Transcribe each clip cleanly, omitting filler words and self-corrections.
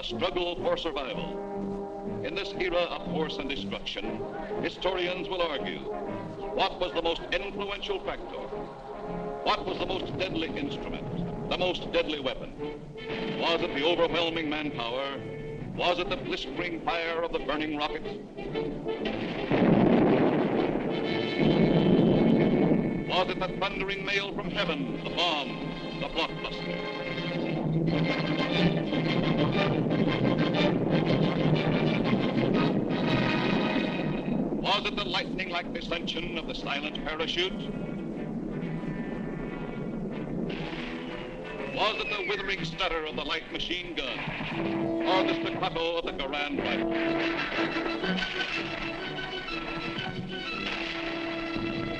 Struggle for survival. In this era of force and destruction, historians will argue, what was the most influential factor? What was the most deadly instrument, the most deadly weapon? Was it the overwhelming manpower? Was it the blistering fire of the burning rockets? Was it the thundering mail from heaven, the bomb, the blockbuster? Was it the lightning-like descension of the silent parachute? Was it the withering stutter of the light machine gun? Or the staccato of the Garand rifle?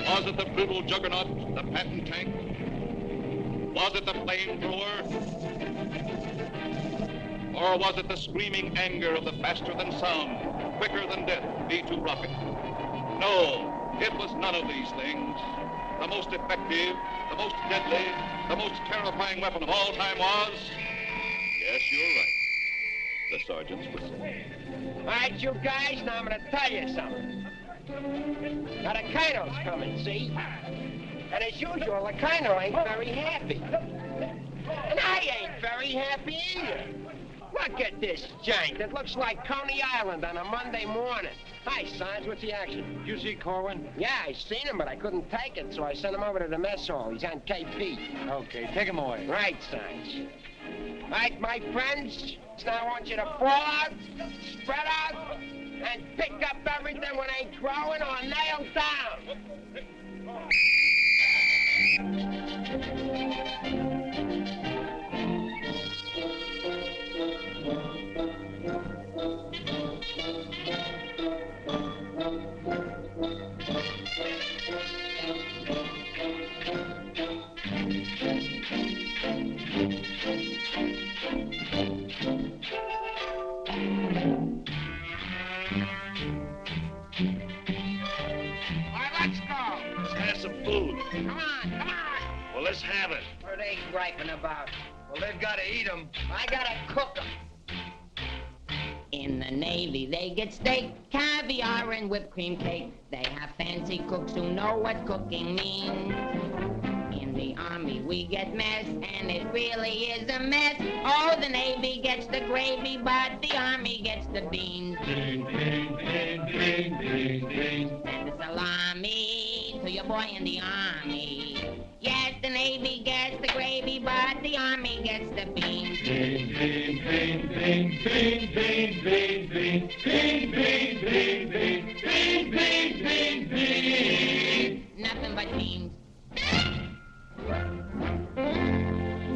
Was it the brutal juggernaut, the Patton tank? Was it the flamethrower? Or was it the screaming anger of the faster-than-sound, quicker-than-death V-2 rocket? No, it was none of these things. The most effective, the most deadly, the most terrifying weapon of all time was... Yes, you're right. The sergeant's whistle. All right, you guys, now I'm going to tell you something. Now, the colonel's coming, see? And as usual, the colonel ain't very happy. And I ain't very happy either. Look at this giant. It looks like Coney Island on a Monday morning. Hi, Sarge. What's the action? You see Korwin? Yeah, I seen him, but I couldn't take it, so I sent him over to the mess hall. He's on KP. Okay, take him away. Right, Sarge. All right, my friends. So now I want you to fall out, spread out, and pick up everything when ain't growing or nailed down. Let's have it. What are they griping about? Well, they've got to eat them. I gotta cook them. In the Navy, they get steak, caviar, and whipped cream cake. They have fancy cooks who know what cooking means. In the Army, we get mess, and it really is a mess. Oh, the Navy gets the gravy, but the Army gets the beans. Bean, bean, bean, bean, bean, bean. Send a salami to your boy in the Army. Yes, the Navy gets the gravy, but the Army gets the beans. Bean, bean, bean, bean, bean, bean, bean, bean, bean, bean, bean, bean, bean, bean, bean. Nothing but beans.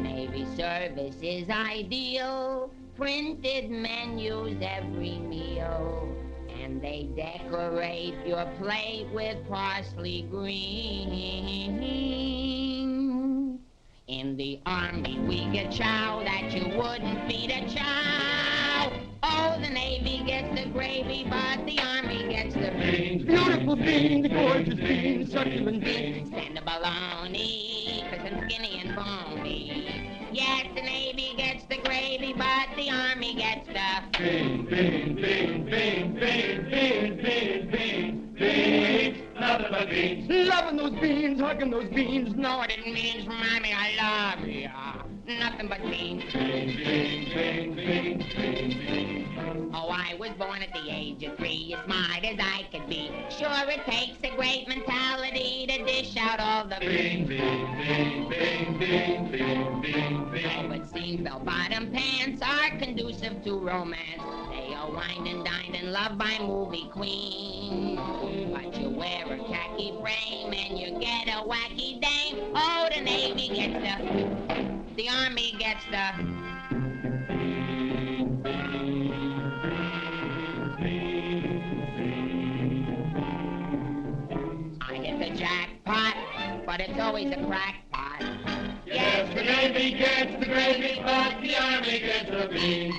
Navy service is ideal. Printed menus every meal. And they decorate your plate with parsley green. In the Army, we get chow that you wouldn't feed a chow. Oh, the Navy gets the gravy, but the Army gets the beans. Beautiful beans, gorgeous beans, succulent beans. Send a bologna, cause I'm skinny and bony. Yes, the Navy gets the gravy, but the Army gets the bean, bean, bean, bean, bean, bean, bean, bean, beans. Nothing but beans. Loving those beans, hugging those beans. No, I didn't mean from Army, I love you. Nothing but beans. Bean, bean, bean, bean, bean, bean. Oh, I was born at the age of 3, as smart as I could be. Sure, it takes a great mentality to dish out all the bean, bean, bean, bean, bean, bean, bean, bean. Oh, it seems bell-bottom pants are conducive to romance. They are wined and dined and loved by movie queens. But you wear a khaki frame and you get a wacky dame. Oh, the That's the... I hit the jackpot, but it's always a crackpot. Yes, the Navy gets the gravy, but the Army gets the beans.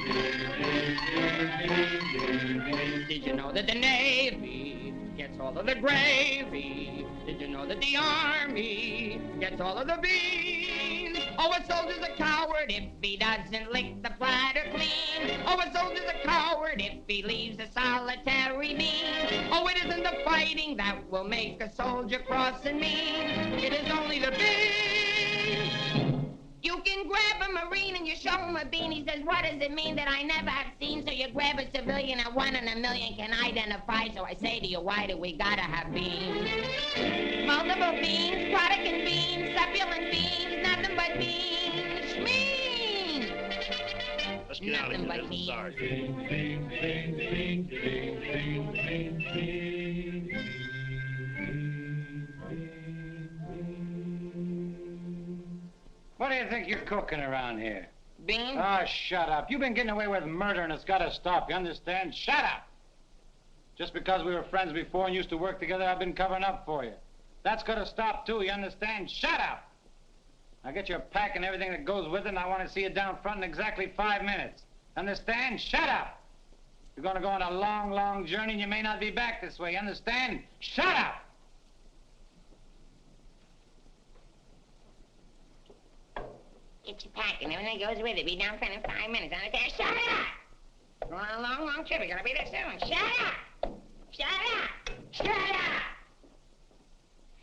Did you know that the Navy gets all of the gravy? Did you know that the Army gets all of the beans? Oh, a soldier's a coward if he doesn't lick the platter clean. Oh, a soldier's a coward if he leaves a solitary bean. Oh, it isn't the fighting that will make a soldier cross and mean. It is only the beans. You can grab a Marine and you show him a bean. He says, what does it mean that I never have seen? So you grab a civilian and 1 in a million can identify. So I say to you, why do we gotta have beans? Multiple beans, Protestant beans, succulent beans, nothing but beans. Schmean! Let's get out of Nothing here. but beans. What do you think you're cooking around here? Beans? Oh, shut up. You've been getting away with murder and it's got to stop, you understand? Shut up! Just because we were friends before and used to work together, I've been covering up for you. That's got to stop, too, you understand? Shut up! Now get your pack and everything that goes with it, and I want to see you down front in exactly 5 minutes. Understand? Shut up! You're going to go on a long, long journey, and you may not be back this way, you understand? Shut up! Get your pack and everything that goes with it. Be down front in 5 minutes. Understand? Shut up! Going on a long, long trip. You're gonna be there soon. Shut up! Shut up! Shut up!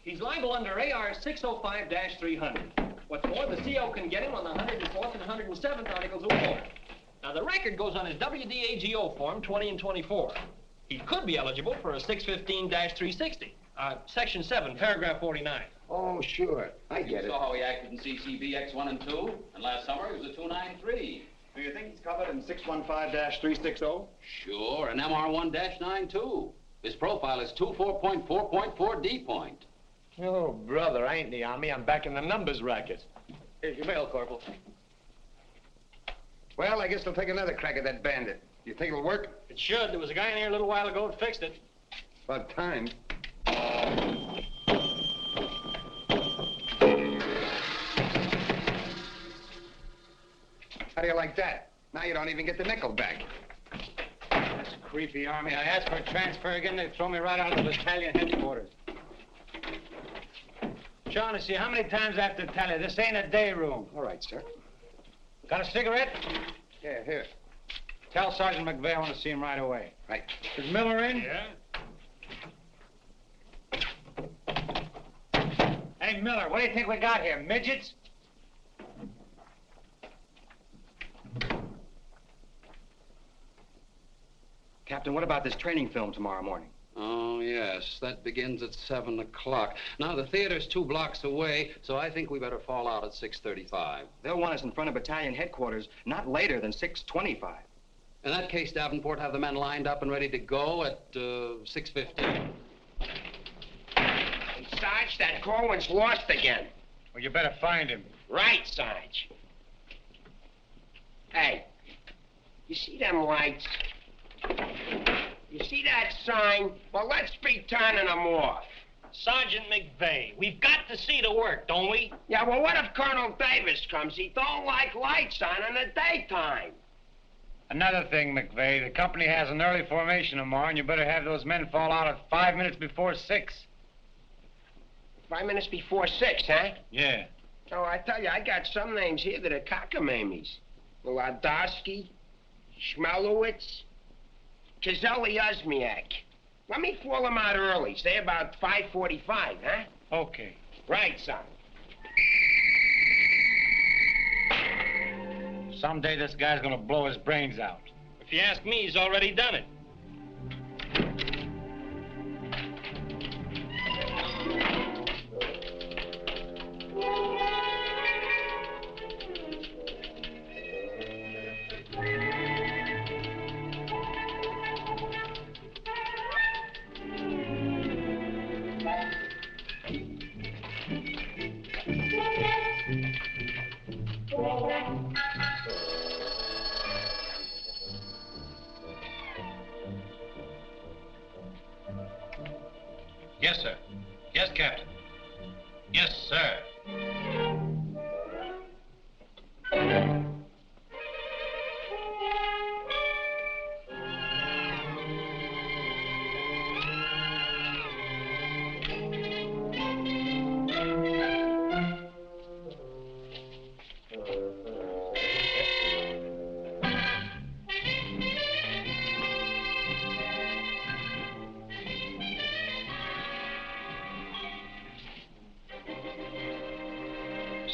He's liable under AR 605-300. What's more, the CO can get him on the 104th and 107th Articles of War. Now, the record goes on his WDAGO form 20 and 24. He could be eligible for a 615-360. Section 7, paragraph 49. Oh, sure. I get You it. saw how he acted in CCB X1 and 2, and last summer he was a 293. Do you think he's covered in 615-360? Sure, and MR1-9 too. His profile is 24.4.4 D point. Oh, brother, I ain't in the Army. I'm back in the numbers racket. Here's your mail, Corporal. Well, I guess they'll take another crack at that bandit. You think it'll work? It should. There was a guy in here a little while ago that fixed it. About time. How do you like that? Now you don't even get the nickel back. That's a creepy Army. I asked for a transfer again, they throw me right out of the battalion headquarters. Shaughnessy, how many times I have to tell you, this ain't a day room. All right, sir. Got a cigarette? Yeah, here. Tell Sergeant McVey I want to see him right away. Right. Is Miller in? Yeah? Hey, Miller, what do you think we got here, midgets? Captain, what about this training film tomorrow morning? Oh, yes, that begins at 7 o'clock. Now, the theater's 2 blocks away, so I think we better fall out at 6:35. They'll want us in front of battalion headquarters not later than 6:25. In that case, Davenport, have the men lined up and ready to go at 6:15. Hey, Sarge, that Korwin's lost again. Well, you better find him. Right, Sarge. Hey, you see them lights? You see that sign? Well, let's be turning them off. Sergeant McVey, we've got to see the work, don't we? Yeah, well, what if Colonel Davis comes? He don't like lights on in the daytime. Another thing, McVey, the company has an early formation tomorrow, and you better have those men fall out at 5 minutes before 6. 5 minutes before 6, huh? Yeah. Oh, I tell you, I got some names here that are cockamamies. Allardice, Schmelowitz, Kazelli Osmiak. Let me fall them out early, say about 5:45, huh? Okay. Right, son. Someday this guy's gonna blow his brains out. If you ask me, he's already done it.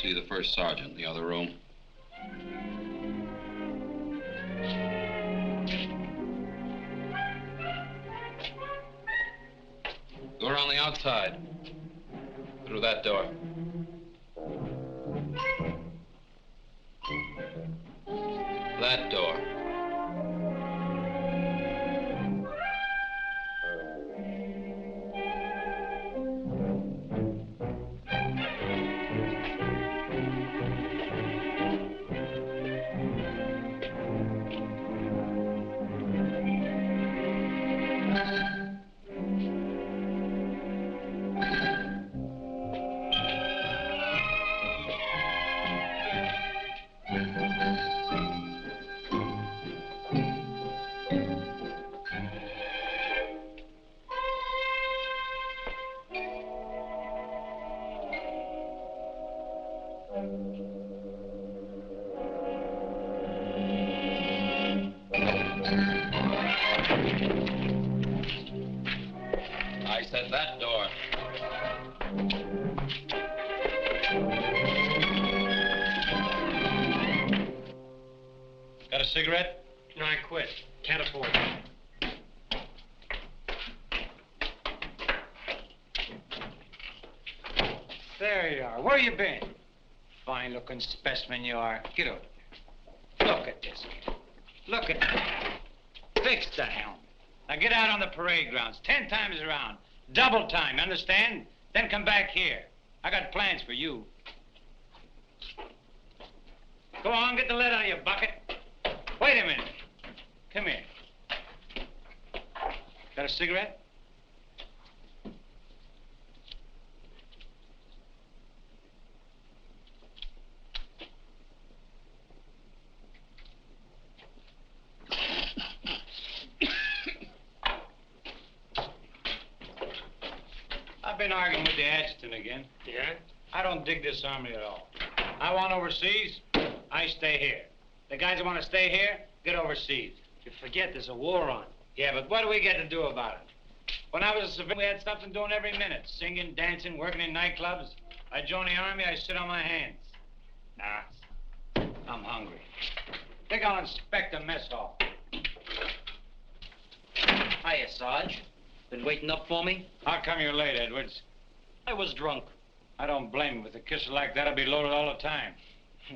See the first sergeant in the other room. Go around the outside. Through that door. That door. I said that door. Got a cigarette? No, I quit. Can't afford it. There you are. Where you been? Fine-looking specimen you are. Get over there. Look at this. Look at that. Fix the helm. Now get out on the parade grounds 10 times around. Double time, understand? Then come back here. I got plans for you. Go on, get the lead out of your bucket. Wait a minute. Come here. Got a cigarette? I've been arguing with the adjutant again. Yeah? I don't dig this army at all. I want overseas, I stay here. The guys that want to stay here, get overseas. You forget there's a war on. Yeah, but what do we get to do about it? When I was a civilian, we had something doing every minute. Singing, dancing, working in nightclubs. I joined the army, I sit on my hands. Nah, I'm hungry. Think I'll inspect the mess hall. Hiya, Sarge. Been waiting up for me? How come you're late, Edwards? I was drunk. I don't blame you. With a kisser like that, I'll be loaded all the time.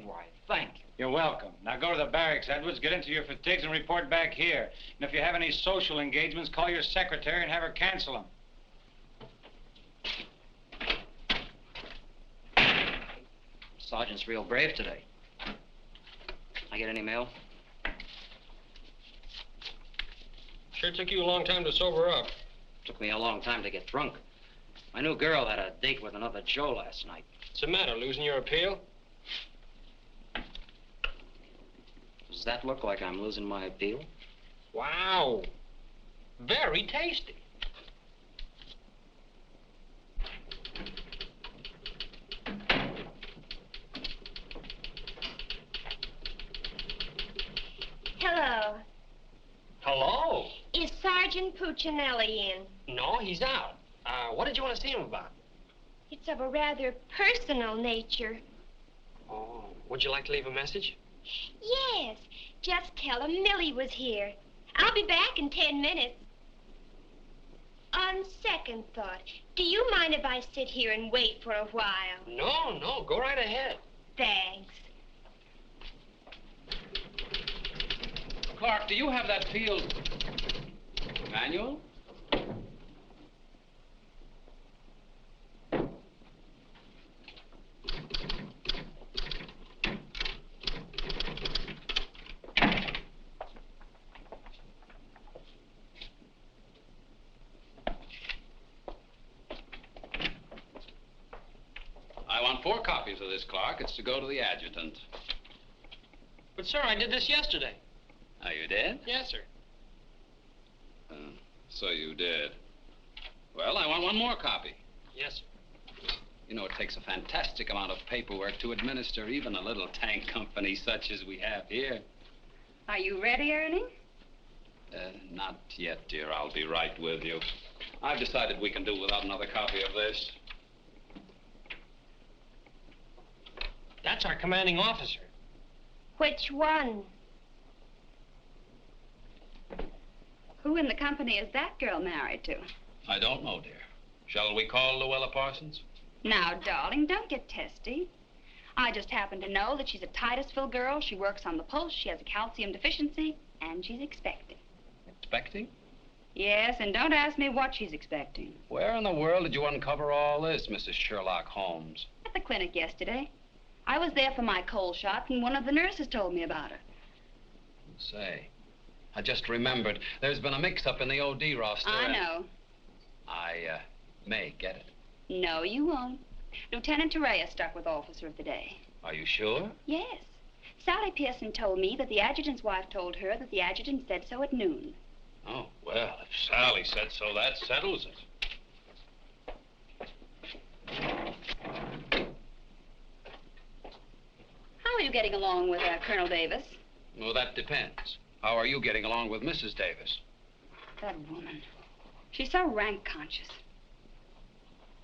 Why, thank you. You're welcome. Now go to the barracks, Edwards, get into your fatigues and report back here. And if you have any social engagements, call your secretary and have her cancel them. Sergeant's real brave today. I get any mail? Sure took you a long time to sober up. Took me a long time to get drunk. My new girl had a date with another Joe last night. What's the matter, losing your appeal? Does that look like I'm losing my appeal? Wow. Very tasty. Hello. Hello. Is Sergeant Puccinelli in? No, he's out. What did you want to see him about? It's of a rather personal nature. Oh, would you like to leave a message? Yes. Just tell him Millie was here. I'll be back in 10 minutes. On second thought, do you mind if I sit here and wait for a while? No, go right ahead. Thanks. Clark, do you have that field manual? I want 4 copies of this, Clark. It's to go to the adjutant. But, sir, I did this yesterday. Oh, you did? Yes, sir. So you did. Well, I want 1 more copy. Yes, sir. You know, it takes a fantastic amount of paperwork to administer even a little tank company such as we have here. Are you ready, Ernie? Not yet, dear. I'll be right with you. I've decided we can do without another copy of this. That's our commanding officer. Which one? Who in the company is that girl married to? I don't know, dear. Shall we call Luella Parsons? Now, darling, don't get testy. I just happen to know that she's a Titusville girl. She works on the pulse. She has a calcium deficiency, and she's expecting. Expecting? Yes, and don't ask me what she's expecting. Where in the world did you uncover all this, Mrs. Sherlock Holmes? At the clinic yesterday. I was there for my cold shot, and one of the nurses told me about her. Say, I just remembered. There's been a mix-up in the OD roster. I know. I may get it. No, you won't. Lieutenant Torreya stuck with Officer of the Day. Are you sure? Yes. Sally Pearson told me that the adjutant's wife told her that the adjutant said so at noon. Oh, well, if Sally said so, that settles it. How are you getting along with Colonel Davis? Well, that depends. How are you getting along with Mrs. Davis? That woman. She's so rank conscious.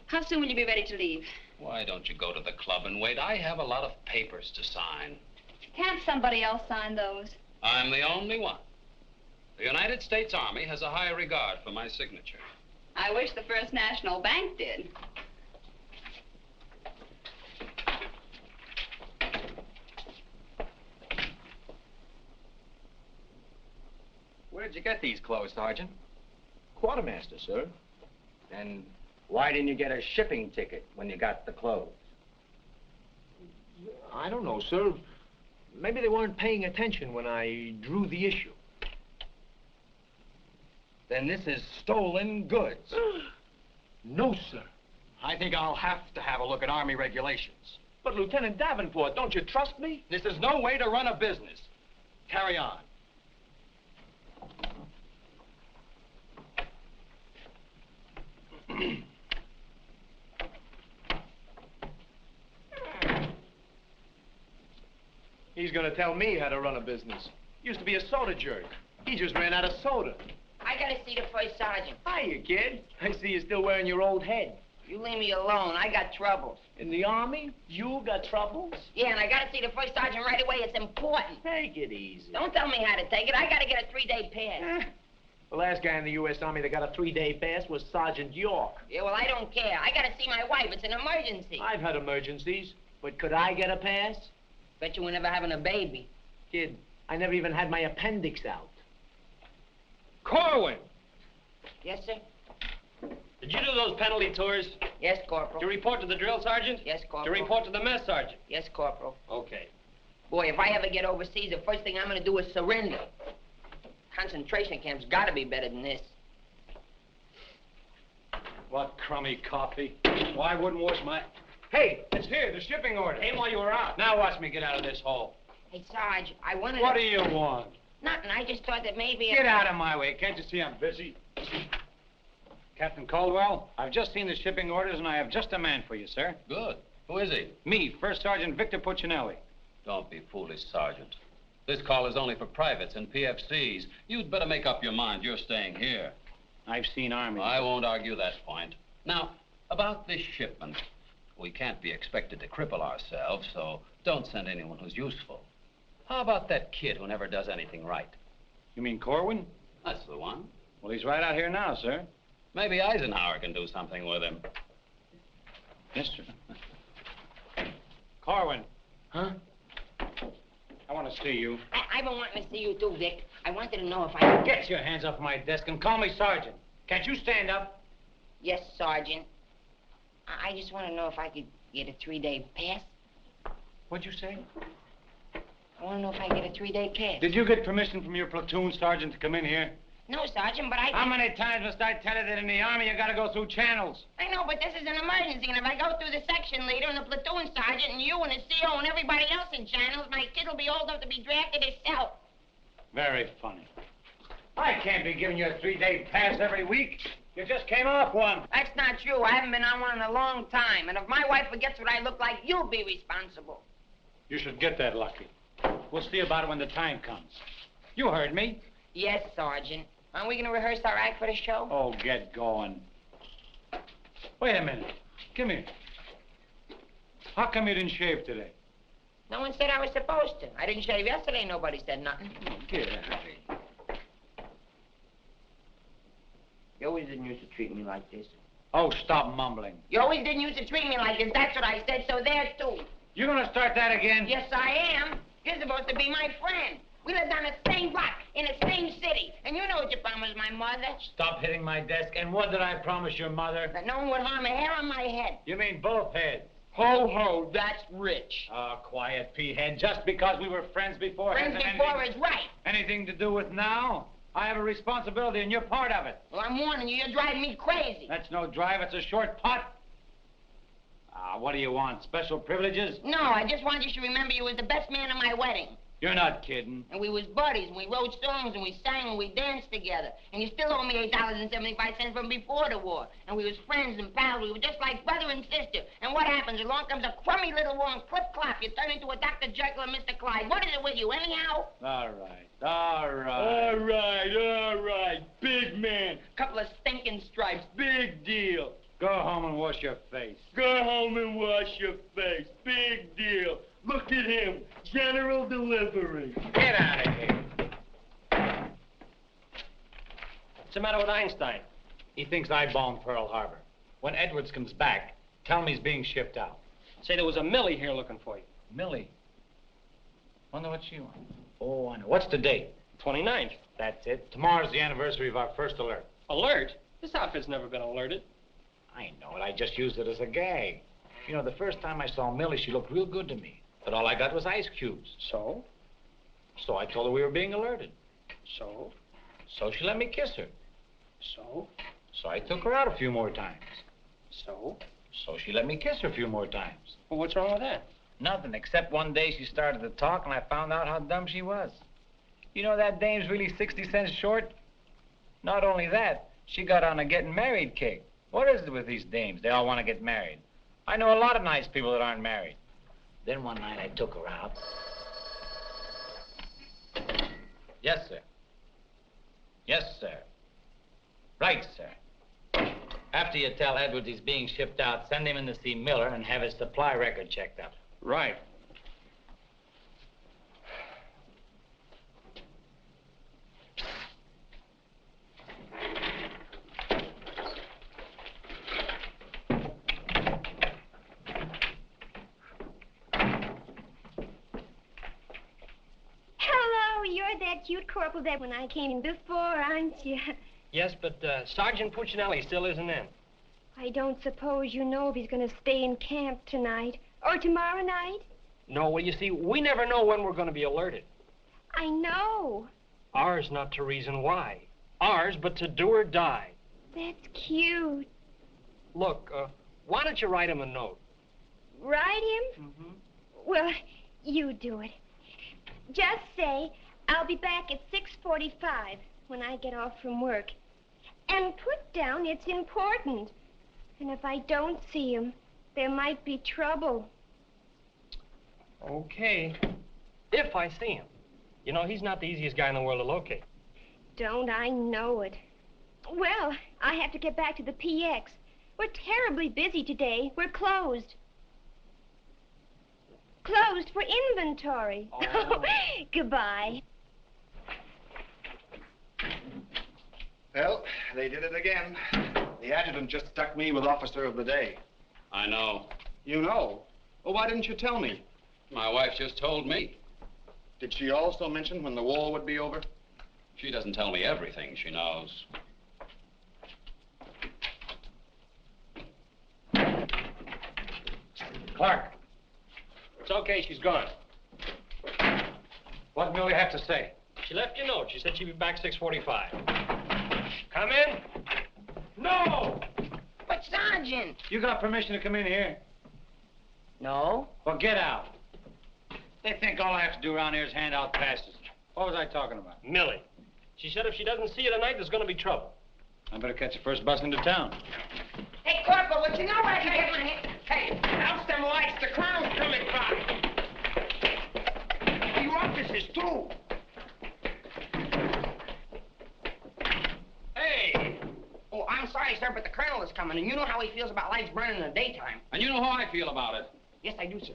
How soon will you be ready to leave? Why don't you go to the club and wait? I have a lot of papers to sign. Can't somebody else sign those? I'm the only one. The United States Army has a high regard for my signature. I wish the First National Bank did. Where did you get these clothes, Sergeant? Quartermaster, sir. And why didn't you get a shipping ticket when you got the clothes? I don't know, sir. Maybe they weren't paying attention when I drew the issue. Then this is stolen goods. No, sir. I think I'll have to have a look at Army regulations. But, Lieutenant Davenport, don't you trust me? This is no way to run a business. Carry on. He's gonna tell me how to run a business. Used to be a soda jerk. He just ran out of soda. I gotta see the first sergeant. Hiya, kid. I see you're still wearing your old head. You leave me alone. I got troubles. In the Army? You got troubles? Yeah, and I gotta see the first sergeant right away. It's important. Take it easy. Don't tell me how to take it. I gotta get a 3-day pass. The last guy in the U.S. Army that got a 3-day pass was Sergeant York. Yeah, well, I don't care. I gotta see my wife. It's an emergency. I've had emergencies, but could I get a pass? Bet you were never having a baby. Kid, I never even had my appendix out. Korwin! Yes, sir? Did you do those penalty tours? Yes, Corporal. To report to the drill sergeant? Yes, Corporal. To report to the mess sergeant? Yes, Corporal. Okay. Boy, if I ever get overseas, the first thing I'm gonna do is surrender. Concentration camp's gotta be better than this. What crummy coffee. Why wouldn't wash my... Hey, it's here, the shipping order. Came while you were out. Now watch me get out of this hole. Hey, Sarge, I wanted What to... do you want? Nothing. I just thought that maybe... Get out of my way. Can't you see I'm busy? Captain Caldwell, I've just seen the shipping orders, and I have just a man for you, sir. Good. Who is he? Me, First Sergeant Victor Puccinelli. Don't be foolish, Sergeant. This call is only for privates and PFCs. You'd better make up your mind. You're staying here. I've seen Army. I won't argue that point. Now, about this shipment. We can't be expected to cripple ourselves, so don't send anyone who's useful. How about that kid who never does anything right? You mean Korwin? That's the one. Well, he's right out here now, sir. Maybe Eisenhower can do something with him. Yes, sir. Korwin. Huh? I want to see you. I've been wanting to see you too, Vic. I wanted to know if I... Get your hands off my desk and call me Sergeant. Can't you stand up? Yes, Sergeant. I just want to know if I could get a 3-day pass. What'd you say? I want to know if I get a 3-day pass. Did you get permission from your platoon sergeant to come in here? No, Sergeant, but I... How many times must I tell you that in the Army you gotta go through channels? I know, but this is an emergency, and if I go through the section leader and the platoon sergeant and you and the CO and everybody else in channels, my kid will be old enough to be drafted himself. Very funny. I can't be giving you a 3-day pass every week. You just came off one. That's not true. I haven't been on one in a long time, and if my wife forgets what I look like, you'll be responsible. You should get that lucky. We'll see about it when the time comes. You heard me. Yes, Sergeant. Aren't we going to rehearse our act for the show? Oh, get going. Wait a minute. Come here. How come you didn't shave today? No one said I was supposed to. I didn't shave yesterday. Nobody said nothing. Get out of here. You always didn't used to treat me like this. Oh, stop mumbling. You always didn't used to treat me like this. That's what I said, so there, too. You gonna start that again? Yes, I am. You're supposed to be my friend. We lived on the same block, in the same city. And you know what you promised my mother. Stop hitting my desk. And what did I promise your mother? That no one would harm a hair on my head. You mean both heads? Ho, ho, that's rich. Oh, quiet, P-head. Just because we were friends before... Friends before is right. Anything to do with now? I have a responsibility, and you're part of it. Well, I'm warning you, you're driving me crazy. That's no drive, it's a short putt. What do you want, special privileges? No, I just want you to remember you was the best man at my wedding. You're not kidding. And we was buddies, and we wrote songs, and we sang, and we danced together. And you still owe me $8.75 from before the war. And we was friends and pals. We were just like brother and sister. And what happens? Along comes a crummy little war and clip-clop. You turn into a Dr. Jekyll and Mr. Clyde. What is it with you, anyhow? All right. All right. Big man. Couple of stinking stripes. Big deal. Go home and wash your face. Go home and wash your face. Big deal. Look at him. General delivery. Get out of here. What's the matter with Einstein? He thinks I bombed Pearl Harbor. When Edwards comes back, tell him he's being shipped out. Say there was a Millie here looking for you. Millie? Wonder what she wants. Oh, I know. What's the date? 29th. That's it. Tomorrow's the anniversary of our first alert. Alert? This outfit's never been alerted. I know it. I just used it as a gag. You know, the first time I saw Millie, she looked real good to me. But all I got was ice cubes. So? So I told her we were being alerted. So? So she let me kiss her. So? So I took her out a few more times. So? So she let me kiss her a few more times. Well, what's wrong with that? Nothing, except one day she started to talk and I found out how dumb she was. You know that dame's really 60 cents short? Not only that, she got on a getting married kick. What is it with these dames? They all want to get married. I know a lot of nice people that aren't married. Then one night I took her out. Yes, sir. Yes, sir. Right, sir. After you tell Edwards he's being shipped out, send him in to see Miller and have his supply record checked out. Right. You're that cute corporal that when I came in before, aren't you? Yes, but Sergeant Puccinelli still isn't in. I don't suppose you know if he's going to stay in camp tonight or tomorrow night? No, well, you see, we never know when we're going to be alerted. I know. Ours not to reason why. Ours, but to do or die. That's cute. Look, why don't you write him a note? Write him? Mm-hmm. Well, you do it. Just say, I'll be back at 6:45 when I get off from work. And put down it's important. And if I don't see him, there might be trouble. Okay. If I see him. You know, he's not the easiest guy in the world to locate. Don't I know it? Well, I have to get back to the PX. We're terribly busy today. We're closed. Closed for inventory. Oh. Goodbye. Well, they did it again. The adjutant just stuck me with officer of the day. I know. You know? Well, why didn't you tell me? My wife just told me. Did she also mention when the war would be over? She doesn't tell me everything she knows. Clark. It's okay, she's gone. What will you have to say? She left you a note. She said she'd be back 6:45. Come in. No! But, Sergeant! You got permission to come in here? No. Well, get out. They think all I have to do around here is hand out passes. What was I talking about? Millie. She said if she doesn't see you tonight, there's going to be trouble. I better catch the first bus into town. Hey, Corporal, would you know where I can get my hand? Hey, house them lights. The crown's coming by. You officers, too. Hey! Oh, I'm sorry, sir, but the colonel is coming, and you know how he feels about lights burning in the daytime. And you know how I feel about it. Yes, I do, sir.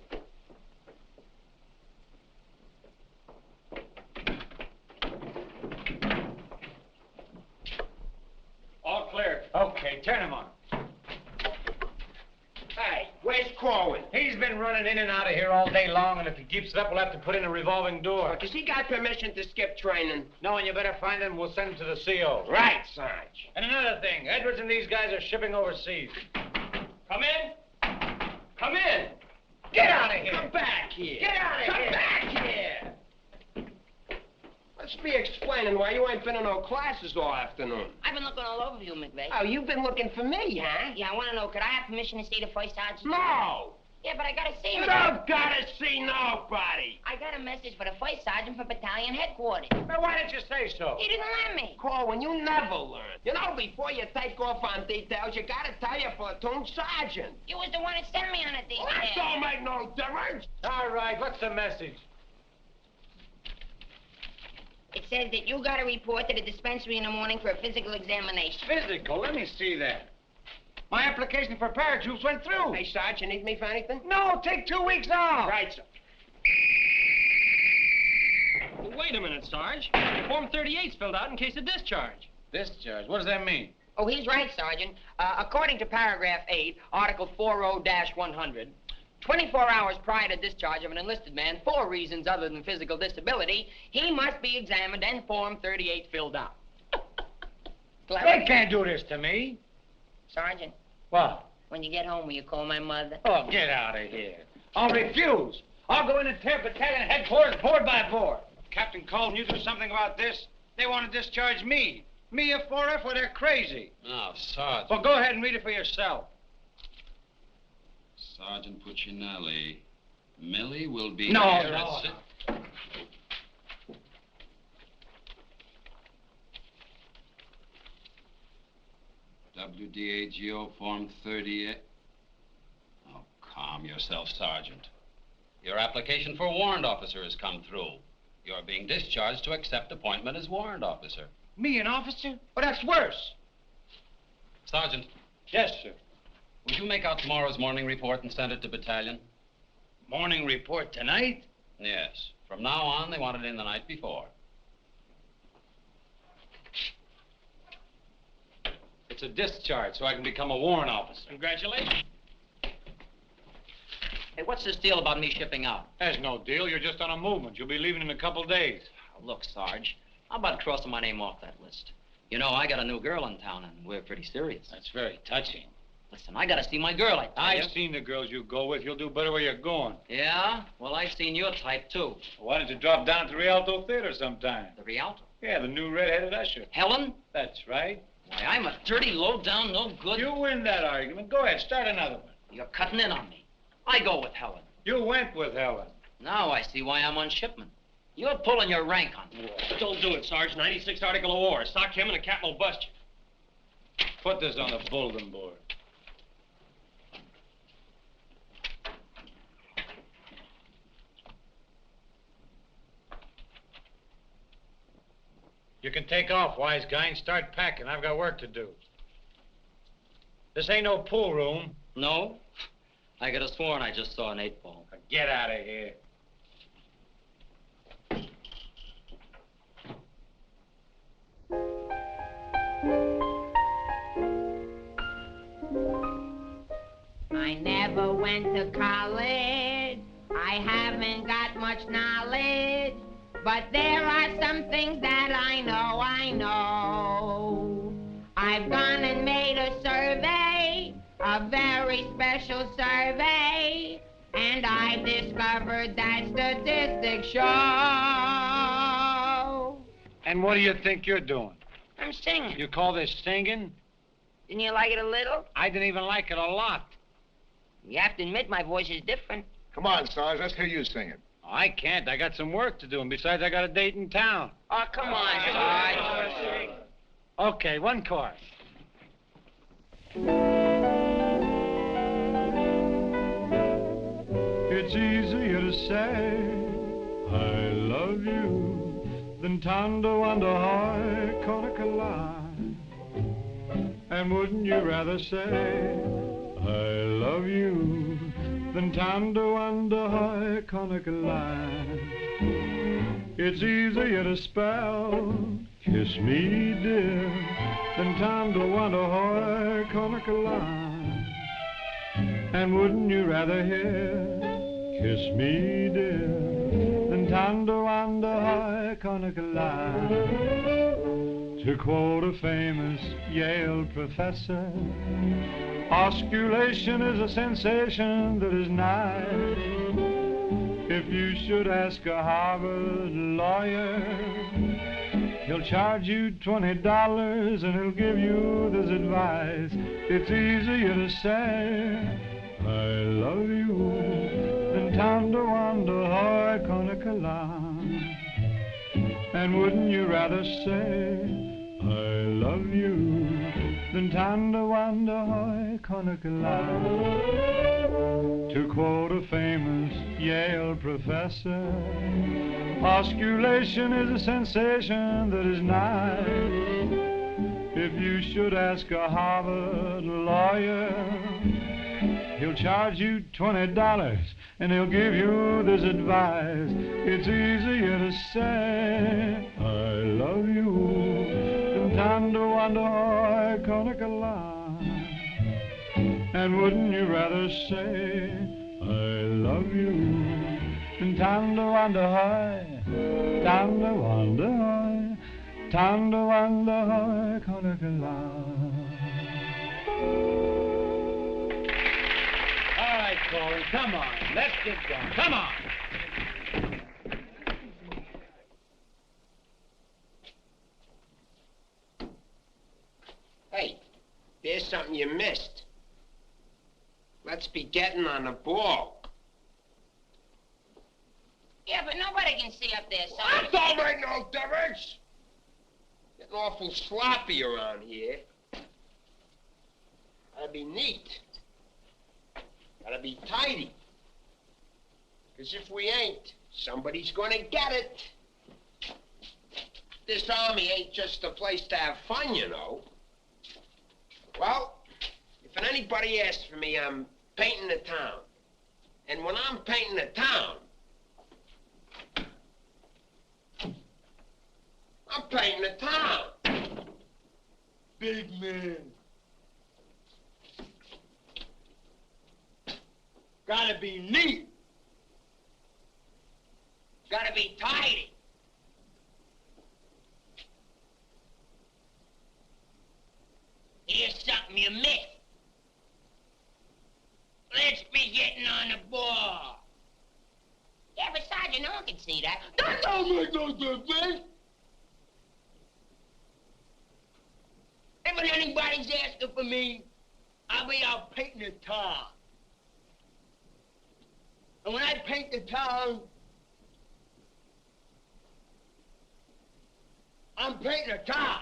turn him on. Hey, where's Korwin? He's been running in and out of here all day long, and if he keeps it up, we'll have to put in a revolving door. Does he got permission to skip training? No, and you better find him. We'll send him to the CO. Right, Sarge. And another thing, Edwards and these guys are shipping overseas. Come in. Come in. Get out of here. Come back here. Get out of here. Come back here. Let's be explaining why you ain't been in no classes all afternoon. I've been looking all over you, McVey. Oh, you've been looking for me, huh? Yeah, I want to know, could I have permission to see the first sergeant? No! Yeah, but I gotta see You him. don't gotta see nobody. I got a message for the first sergeant from battalion headquarters. Well, why didn't you say so? He didn't let me. Corwin, you never learn. You know, before you take off on details, you gotta tell your platoon sergeant. You was the one that sent me on a detail. That don't make no difference. All right, what's the message? It says that you got to report to the dispensary in the morning for a physical examination. Physical? Let me see that. My application for paratroops went through. Hey, Sarge, you need me for anything? No, take 2 weeks off. Right, sir. Well, wait a minute, Sarge. Form 38's filled out in case of discharge. Discharge? What does that mean? Oh, he's right, Sergeant. According to paragraph 8, Article 40-100, 24 hours prior to discharge of an enlisted man for reasons other than physical disability, he must be examined and Form 38 filled out. They can't do this to me. Sergeant, What? when you get home, will you call my mother? Oh, get out of here. I'll refuse. I'll go in and tear battalion headquarters board by board. Captain Colton, you do something about this? They want to discharge me. Me, a 4F, well, they're crazy. Now, Sergeant. Well, go ahead and read it for yourself. Sergeant Puccinelli. Millie will be No, here no, at WDAGO Form 38. Oh, calm yourself, Sergeant. Your application for warrant officer has come through. You're being discharged to accept appointment as warrant officer. Me, an officer? Well, that's worse. Sergeant, Yes, sir. would you make out tomorrow's morning report and send it to battalion? Morning report tonight? Yes. From now on, they want it in the night before. It's a discharge, so I can become a warrant officer. Congratulations. Hey, what's this deal about me shipping out? There's no deal. You're just on a movement. You'll be leaving in a couple days. Oh, look, Sarge, how about crossing my name off that list? You know, I got a new girl in town, and we're pretty serious. That's very touching. Listen, I gotta see my girl, I tell you. I've seen the girls you go with. You'll do better where you're going. Yeah? Well, I've seen your type, too. Why don't you drop down to the Rialto Theater sometime? The Rialto? Yeah, the new red-headed usher. Helen? That's right. Why, I'm a dirty, low-down, no good... You win that argument. Go ahead, start another one. You're cutting in on me. I go with Helen. You went with Helen. Now I see why I'm on shipment. You're pulling your rank on me. Don't do it, Sarge. 96 Article of War. Sock him and the captain will bust you. Put this on the bulletin board. You can take off, wise guy, and start packing. I've got work to do. This ain't no pool room. No? I could have sworn I just saw an 8-ball. Get out of here. I never went to college. I haven't got much knowledge. But there are some things that I know. I've gone and made a survey, a very special survey, and I've discovered that statistics show. And what do you think you're doing? I'm singing. You call this singing? Didn't you like it a little? I didn't even like it a lot. You have to admit my voice is different. Come on, Sarge, let's hear you sing it. I can't. I got some work to do, and besides, I got a date in town. Oh, come on, Sarge. Okay, one chorus. It's easier to say I love you than Tonda, Wanda, Korriganville. And wouldn't you rather say I love you than Tonda, Wanda, Korriganville? It's easier to spell Kiss me, dear, then Tonda, Wanda, hoy, Korriganville. And wouldn't you rather hear? Kiss me, dear, then Tonda, Wanda, hoy, Korriganville. To quote a famous Yale professor, osculation is a sensation that is nice. If you should ask a Harvard lawyer, he'll charge you $20 and he'll give you this advice. It's easier to say, I love you, than Tonda, Wanda, hoy, Korriganville. And wouldn't you rather say, I love you, than Tonda, Wanda, hoy, Korriganville. To quote a famous Yale professor, osculation is a sensation that is nice. If you should ask a Harvard lawyer, he'll charge you $20 and he'll give you this advice. It's easier to say, I love you, than Tonda, Wanda, hoy, Korriganville. And wouldn't you rather say, I love you, than Tonda, Wanda, hoy, Tonda, Wanda, hoy, Tonda, Wanda, hoy, Korriganville. All right, Korwin, come on. Let's get going. Come on. Hey, there's something you missed. Let's be getting on the ball. Yeah, but nobody can see up there, so... That don't make no difference. Getting awful sloppy around here. Gotta be neat. Gotta be tidy. Because if we ain't, somebody's gonna get it. This army ain't just a place to have fun, you know. Well, if anybody asks for me, I'm painting the town. And when I'm painting the town, I'm painting the town. Big man. Gotta be neat. Gotta be tidy. Here's something you missed. Let's be getting on the ball. Yeah, but Sergeant, no one can see that. That don't make no difference. If anybody's asking for me, I'll be out painting the town. And when I paint the town, I'm painting the town.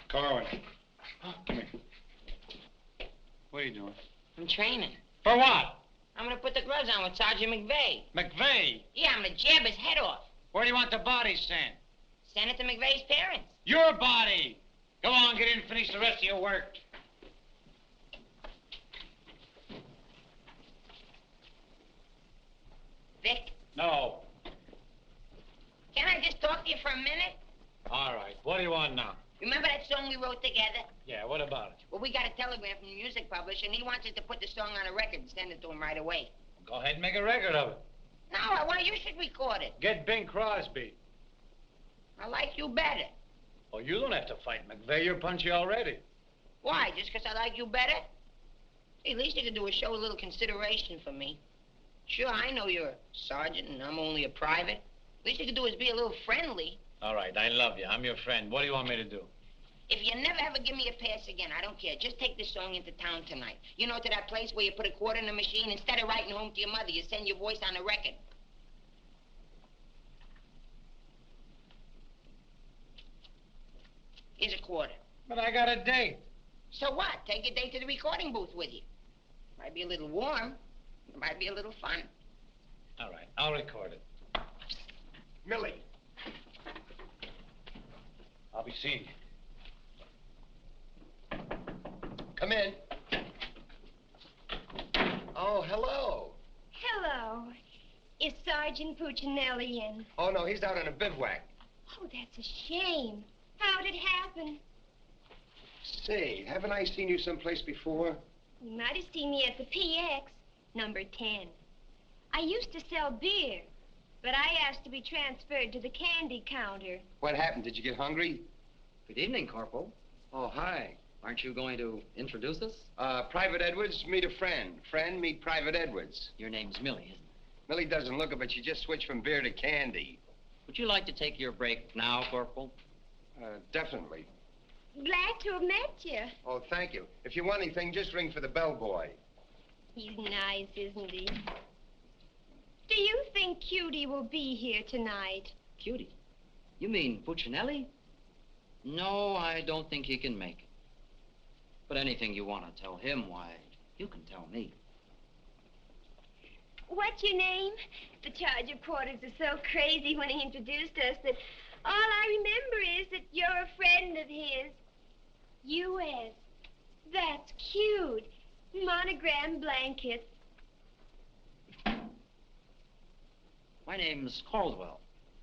Korwin, come here. What are you doing? I'm training. For what? I'm gonna put the gloves on with Sergeant McVey. McVey? Yeah, I'm gonna jab his head off. Where do you want the body sent? Send it to McVey's parents. Your body! Go on, get in and finish the rest of your work. Vic, No. can I just talk to you for a minute? All right, what do you want now? Remember that song we wrote together? Yeah, what about it? Well, we got a telegram from the music publisher, and he wants us to put the song on a record and send it to him right away. Go ahead and make a record of it. No, I want you should record it. Get Bing Crosby. I like you better. Oh, you don't have to fight McVey. You're punchy already. Why, just 'cause I like you better? Hey, at least you could do is show a little consideration for me. Sure, I know you're a sergeant and I'm only a private. At least you could do is be a little friendly. All right, I love you. I'm your friend. What do you want me to do? If you never ever give me a pass again, I don't care. Just take this song into town tonight. You know, to that place where you put a quarter in the machine, instead of writing home to your mother, you send your voice on a record. Here's a quarter. But I got a date. So what? Take your date to the recording booth with you. Might be a little warm. It might be a little fun. All right, I'll record it. Millie. I'll be seeing you. Come in. Oh, hello. Hello. Is Sergeant Puccinelli in? Oh, no, he's out on a bivouac. Oh, that's a shame. How'd it happen? Say, haven't I seen you someplace before? You might have seen me at the PX, number 10. I used to sell beer, but I asked to be transferred to the candy counter. What happened? Did you get hungry? Good evening, Corporal. Oh, hi. Aren't you going to introduce us? Private Edwards, meet a friend. Friend, meet Private Edwards. Your name's Millie, isn't it? Millie doesn't look it, but she just switched from beer to candy. Would you like to take your break now, Corporal? Definitely. Glad to have met you. Oh, thank you. If you want anything, just ring for the bellboy. He's nice, isn't he? Do you think Cutie will be here tonight? Cutie? You mean Puccinelli? No, I don't think he can make it. But anything you want to tell him, why, you can tell me. What's your name? The charge of quarters is so crazy when he introduced us that all I remember is that you're a friend of his. U.S. That's cute. Monogram blanket. My name's Caldwell,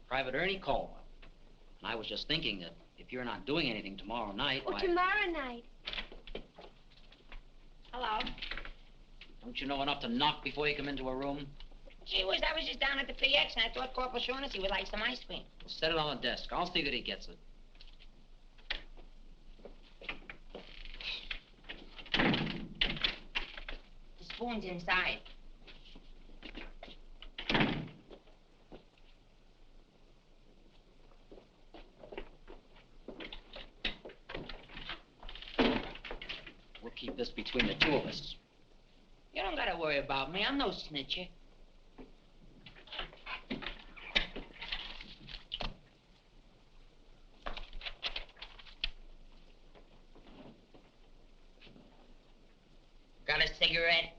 Private Ernie Caldwell. And I was just thinking that if you're not doing anything tomorrow night, Oh, why... tomorrow night. Hello. Don't you know enough to knock before you come into a room? Gee whiz, I was just down at the PX and I thought Corporal Shaughnessy would like some ice cream. Well, set it on the desk. I'll see that he gets it. The spoon's inside. We'll keep this between the two of us. You don't gotta worry about me. I'm no snitcher. Got a cigarette?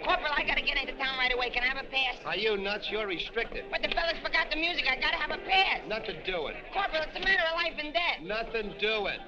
Corporal, I gotta get into town right away. Can I have a pass? Are you nuts? You're restricted. But the fellas forgot the music. I gotta have a pass. Nothing do it. Corporal, it's a matter of life and death. Nothing do it.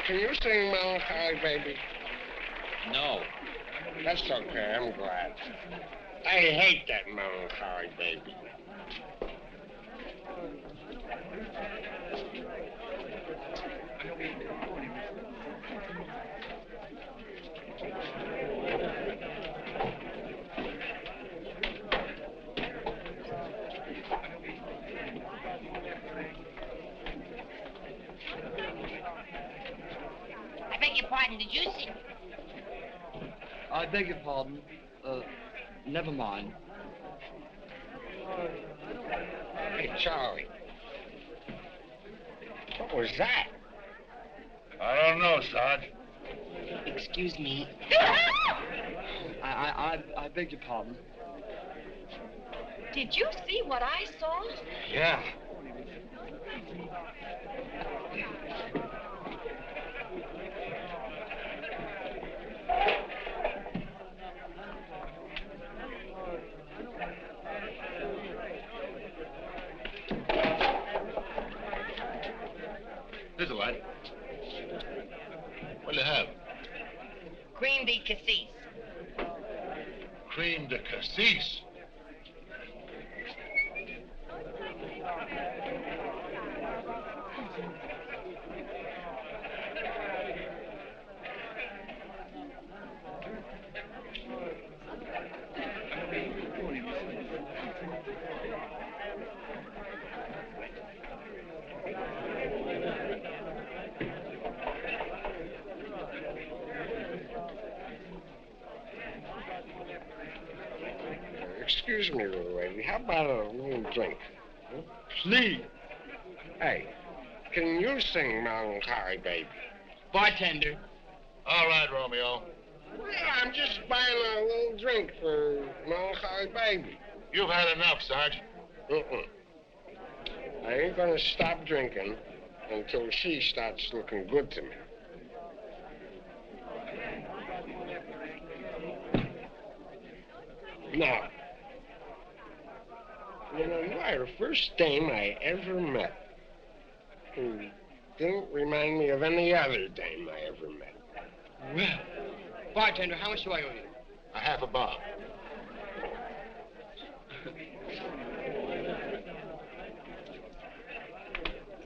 Can you sing Melancholy Baby? No. That's okay, I'm glad. I hate that Melancholy Baby. did you see? I beg your pardon. Never mind. Hey, Charlie. What was that? I don't know, Sarge. Excuse me. I beg your pardon. Did you see what I saw? Yeah. Here's a light. What'll you have? Cream de cassis. Cream de cassis. Excuse me, little lady. How about a little drink? Huh? Please. Hey, can you sing Melancholy Baby? Bartender. All right, Romeo. Well, I'm just buying a little drink for Melancholy Baby. You've had enough, Sarge. I ain't gonna stop drinking until she starts looking good to me. Now, you know, you are the first dame I ever met who didn't remind me of any other dame I ever met. Well, bartender, how much do I owe you? A half a bob.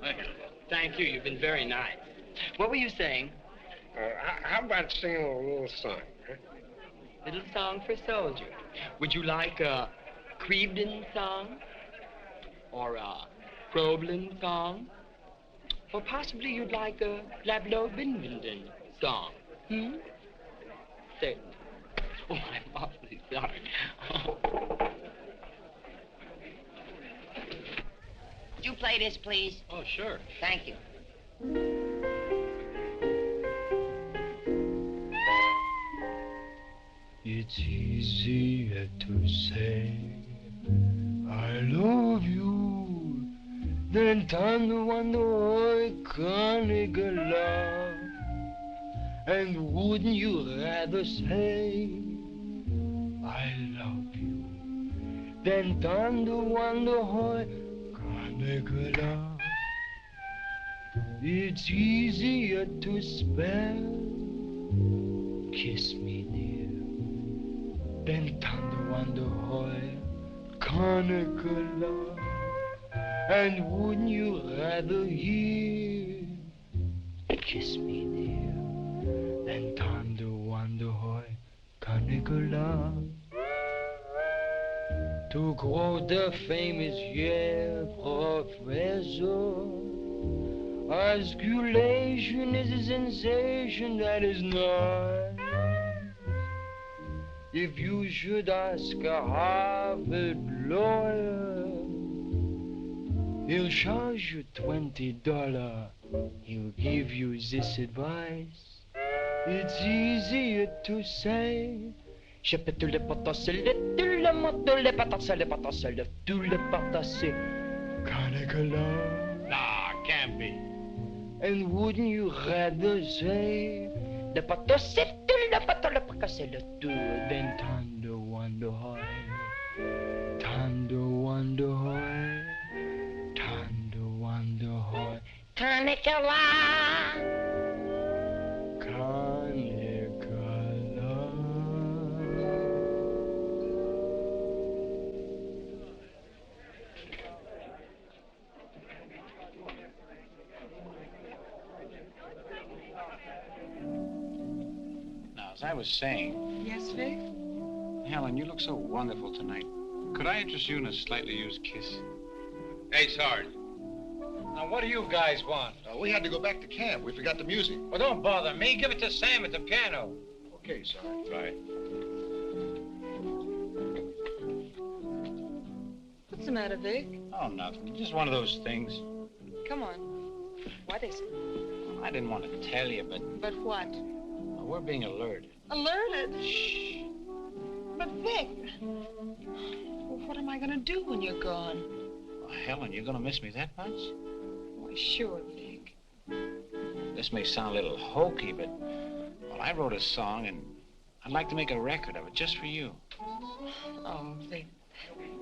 Thank you. Thank you. You've been very nice. What were you saying? How about singing a little song, huh? Little song for soldier. Would you like a Crevedon song? Or a Crowlin song? Or possibly you'd like a Lablo Binvenden song? Certainly. Oh, I'm awfully sorry. Oh. Would you play this, please? Oh, sure. Thank you. It's easier to say I love you than to wonder Carnegie love. And wouldn't you rather say I love you than to wonder Carnegie love? It's easier to spell kiss me dear than to wonder Carnegie love. And wouldn't you rather hear kiss me dear than to wonder Carnegie love? To quote the famous Yale professor, osculation is a sensation that is not. If you should ask a Harvard lawyer, he'll charge you $20. He'll give you this advice. It's easier to say je peux tout le potasser, tout le monde, tout le potasser, le potasser, tout le potasser. Carnegie love. Nah, can't be. And wouldn't you rather say le potasser, tout le potasser, le potasser, le tout, than Tonda wonder Tonda wonder Tonda wonder Carnegie love. Carnegie love. Now, as I was saying, Yes, Vic? Helen, you look so wonderful tonight. Could I interest you in a slightly used kiss? Hey, Sarge. Now, what do you guys want? We had to go back to camp. We forgot the music. Well, don't bother me. Give it to Sam at the piano. Okay, sorry. Right. What's the matter, Vic? Oh, nothing. Just one of those things. Come on. What is it? I didn't want to tell you, but But what? we're being alerted. Alerted? Shh. But Vic, well, what am I going to do when you're gone? Oh, Helen, you're going to miss me that much? Why, sure, Vic. This may sound a little hokey, but, well, I wrote a song, and I'd like to make a record of it just for you. Oh, Vic,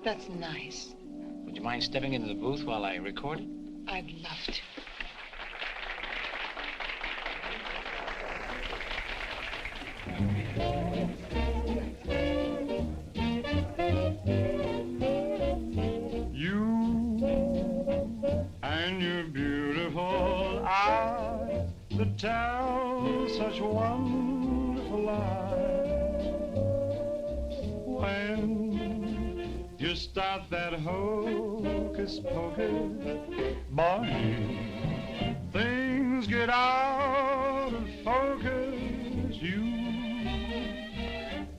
that's nice. Would you mind stepping into the booth while I record it? I'd love to. And your beautiful eyes that tell such wonderful lies. When you start that hocus pocus, boy, things get out of focus. You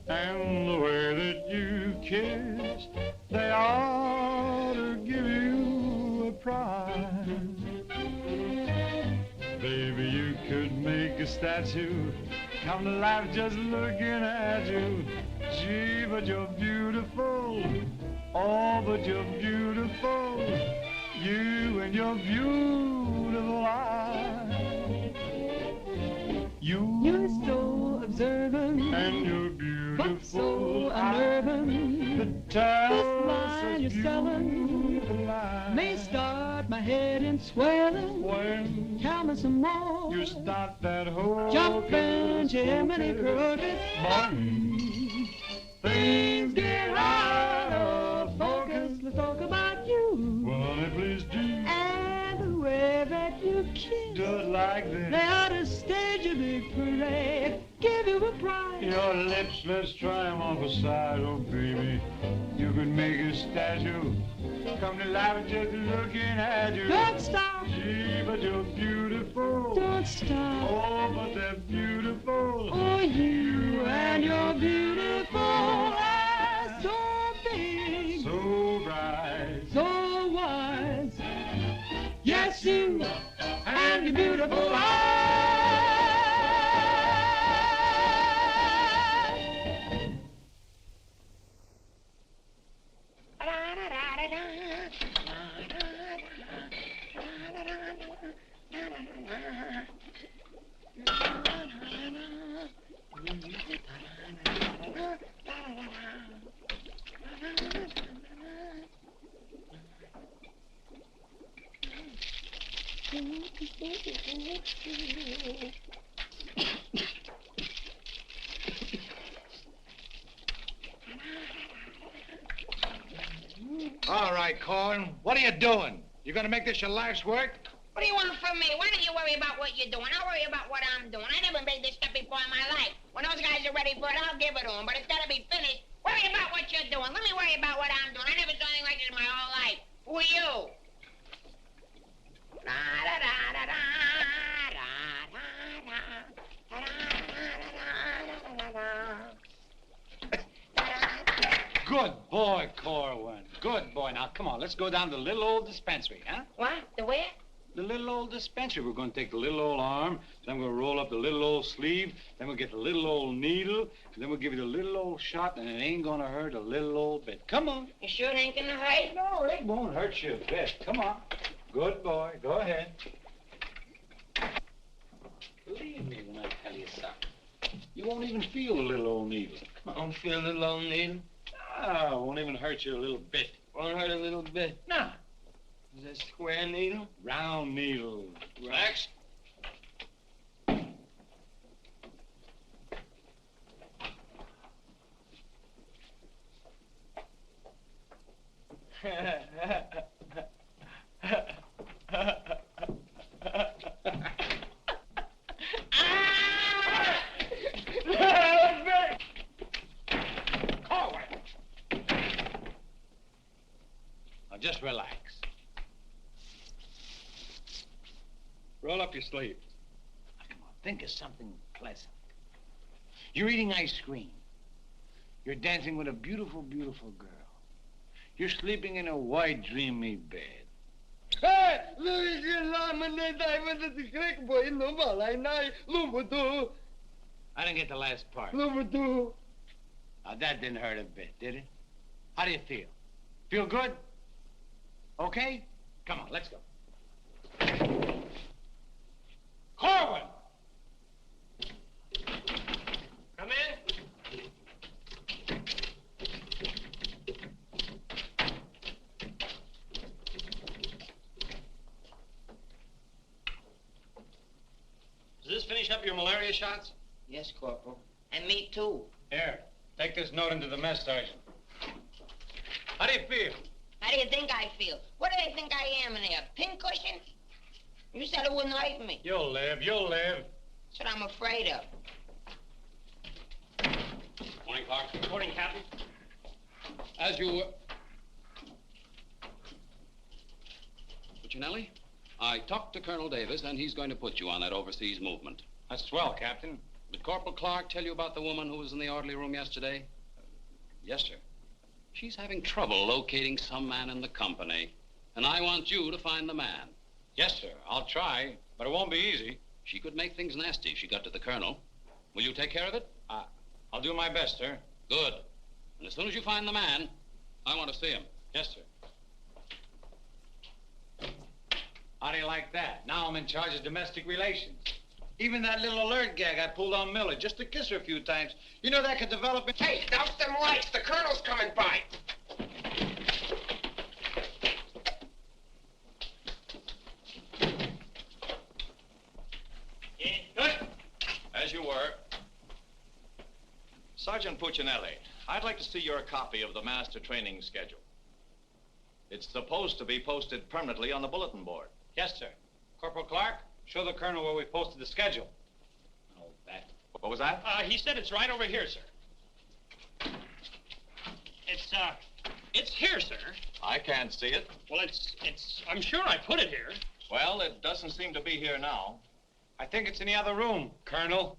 and the way that you kiss, they ought to give you a prize. Baby, you could make a statue come to life just looking at you. Gee, but you're beautiful. Oh, but you're beautiful. You and your beautiful eyes. You're so observant, and you're beautiful, but so unnerving. The tell line you're selling may start my head in swelling. When tell me some more. You start that whole jumping Jiminy Cricket. Things get out of focus. Let's talk about you. Well, honey, please do. And the way that you kiss. Do it like this. They ought to stage a big parade. Give you a prize. Your lips, let's try them off a side, oh baby. You could make a statue come to life just looking at you. Don't stop. Gee, but you're beautiful. Don't stop. Oh, but they're beautiful. Oh, you and your beautiful eyes. So big. So bright. So wise. Yes, you and your beautiful eyes. All right, Korwin, what are you doing? You gonna make this your life's work? What do you want from me? Why don't you worry about what you're doing? I'll worry about what I'm doing. I never made this stuff before in my life. When those guys are ready for it, I'll give it to them. But it's got to be finished. Worry about what you're doing. Let me worry about what I'm doing. I never saw anything like this in my whole life. Who are you? Good boy, Korwin. Good boy. Now, come on, let's go down to the little old dispensary, huh? What? The where? The little old dispensary. We're going to take the little old arm, then we'll roll up the little old sleeve, then we'll get the little old needle, and then we'll give you the little old shot, and it ain't going to hurt a little old bit. Come on. You sure it ain't gonna hurt? No, it won't hurt you a bit. Come on. Good boy. Go ahead. Believe me when I tell you something. You won't even feel the little old needle. I don't feel the little old needle. Ah, won't even hurt you a little bit. Won't hurt a little bit. No. Is that square needle? Round needle. Relax. Now, just relax. Roll up your sleeve. Come on, think of something pleasant. You're eating ice cream. You're dancing with a beautiful, beautiful girl. You're sleeping in a white, dreamy bed. I didn't get the last part. Now, that didn't hurt a bit, did it? How do you feel? Feel good? Okay? Come on, let's go. Korwin! Come in. Does this finish up your malaria shots? Yes, Corporal. And me, too. Here, take this note into the mess sergeant. How do you feel? How do you think I feel? What do they think I am in there, pincushion? You said it wouldn't hurt me. You'll live, you'll live. That's what I'm afraid of. Morning, Clark. Good morning, Captain. As you were... Puccinelli, I talked to Colonel Davis, and he's going to put you on that overseas movement. That's swell, Captain. Did Corporal Clark tell you about the woman who was in the orderly room yesterday? Yes, sir. She's having trouble locating some man in the company, and I want you to find the man. Yes, sir. I'll try, but it won't be easy. She could make things nasty if she got to the colonel. Will you take care of it? I'll do my best, sir. Good. And as soon as you find the man, I want to see him. Yes, sir. How do you like that? Now I'm in charge of domestic relations. Even that little alert gag I pulled on Miller just to kiss her a few times. You know that could develop into... Hey, douse them lights. The colonel's coming by. As you were. Sergeant Puccinelli, I'd like to see your copy of the master training schedule. It's supposed to be posted permanently on the bulletin board. Yes, sir. Corporal Clark, show the colonel where we posted the schedule. Oh, that. What was that? He said it's right over here, sir. It's here, sir. I can't see it. Well, I'm sure I put it here. Well, it doesn't seem to be here now. I think it's in the other room, Colonel.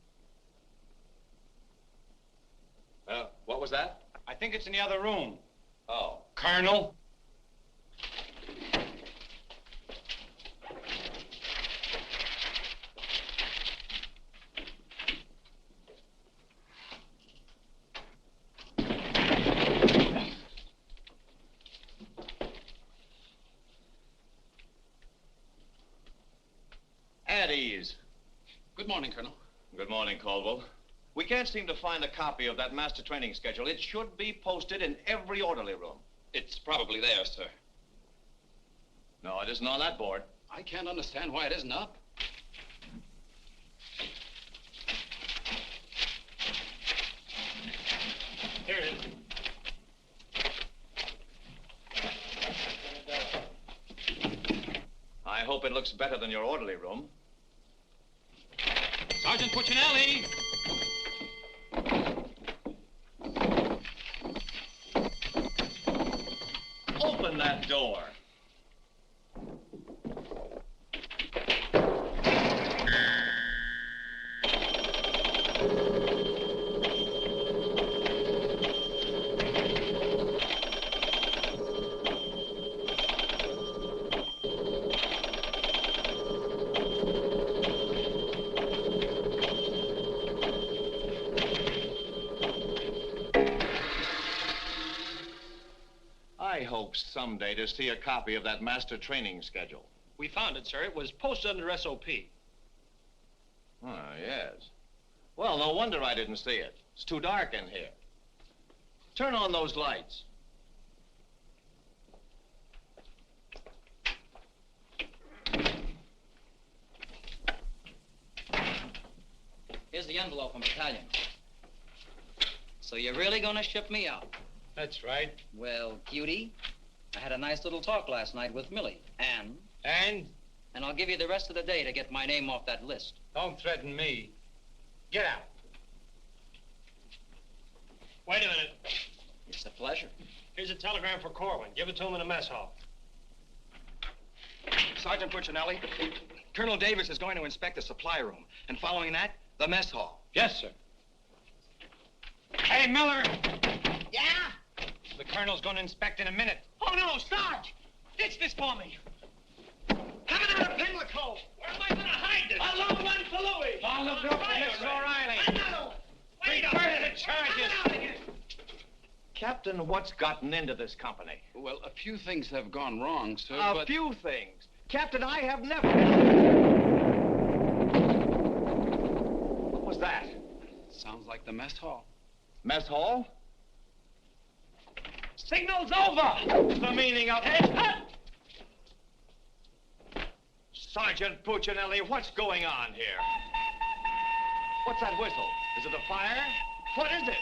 What was that? I think it's in the other room. Oh. Colonel. At ease. Good morning, Colonel. Good morning, Caldwell. We can't seem to find a copy of that master training schedule. It should be posted in every orderly room. It's probably there, sir. No, it isn't on that board. I can't understand why it isn't up. Here it is. I hope it looks better than your orderly room. Sergeant Puccinelli! Open that door. I hope someday to see a copy of that master training schedule. We found it, sir. It was posted under SOP. Ah, yes. Well, no wonder I didn't see it. It's too dark in here. Turn on those lights. Here's the envelope from battalion. So you're really gonna ship me out? That's right. Well, cutie, I had a nice little talk last night with Millie. And? And I'll give you the rest of the day to get my name off that list. Don't threaten me. Get out. Wait a minute. It's a pleasure. Here's a telegram for Corwin. Give it to him in the mess hall. Sergeant Puccinelli, Colonel Davis is going to inspect the supply room, and following that, the mess hall. Yes, sir. Hey, Miller! Yeah? The colonel's going to inspect in a minute. Oh, no, Sarge! Ditch this for me. Coming out of Finklehoffe. Where am I going to hide this? A long one for Louis. Oh, look up, Mrs. O'Reilly. Another one. Wait a Reverse minute. the charges. Coming out again. Captain, what's gotten into this company? Well, a few things have gone wrong, sir, A but... few things. Captain, I have never... What was that? Sounds like the mess hall. Mess hall? Signal's over. What's the meaning of it? Sergeant Puccinelli, what's going on here? What's that whistle? Is it a fire? What is it?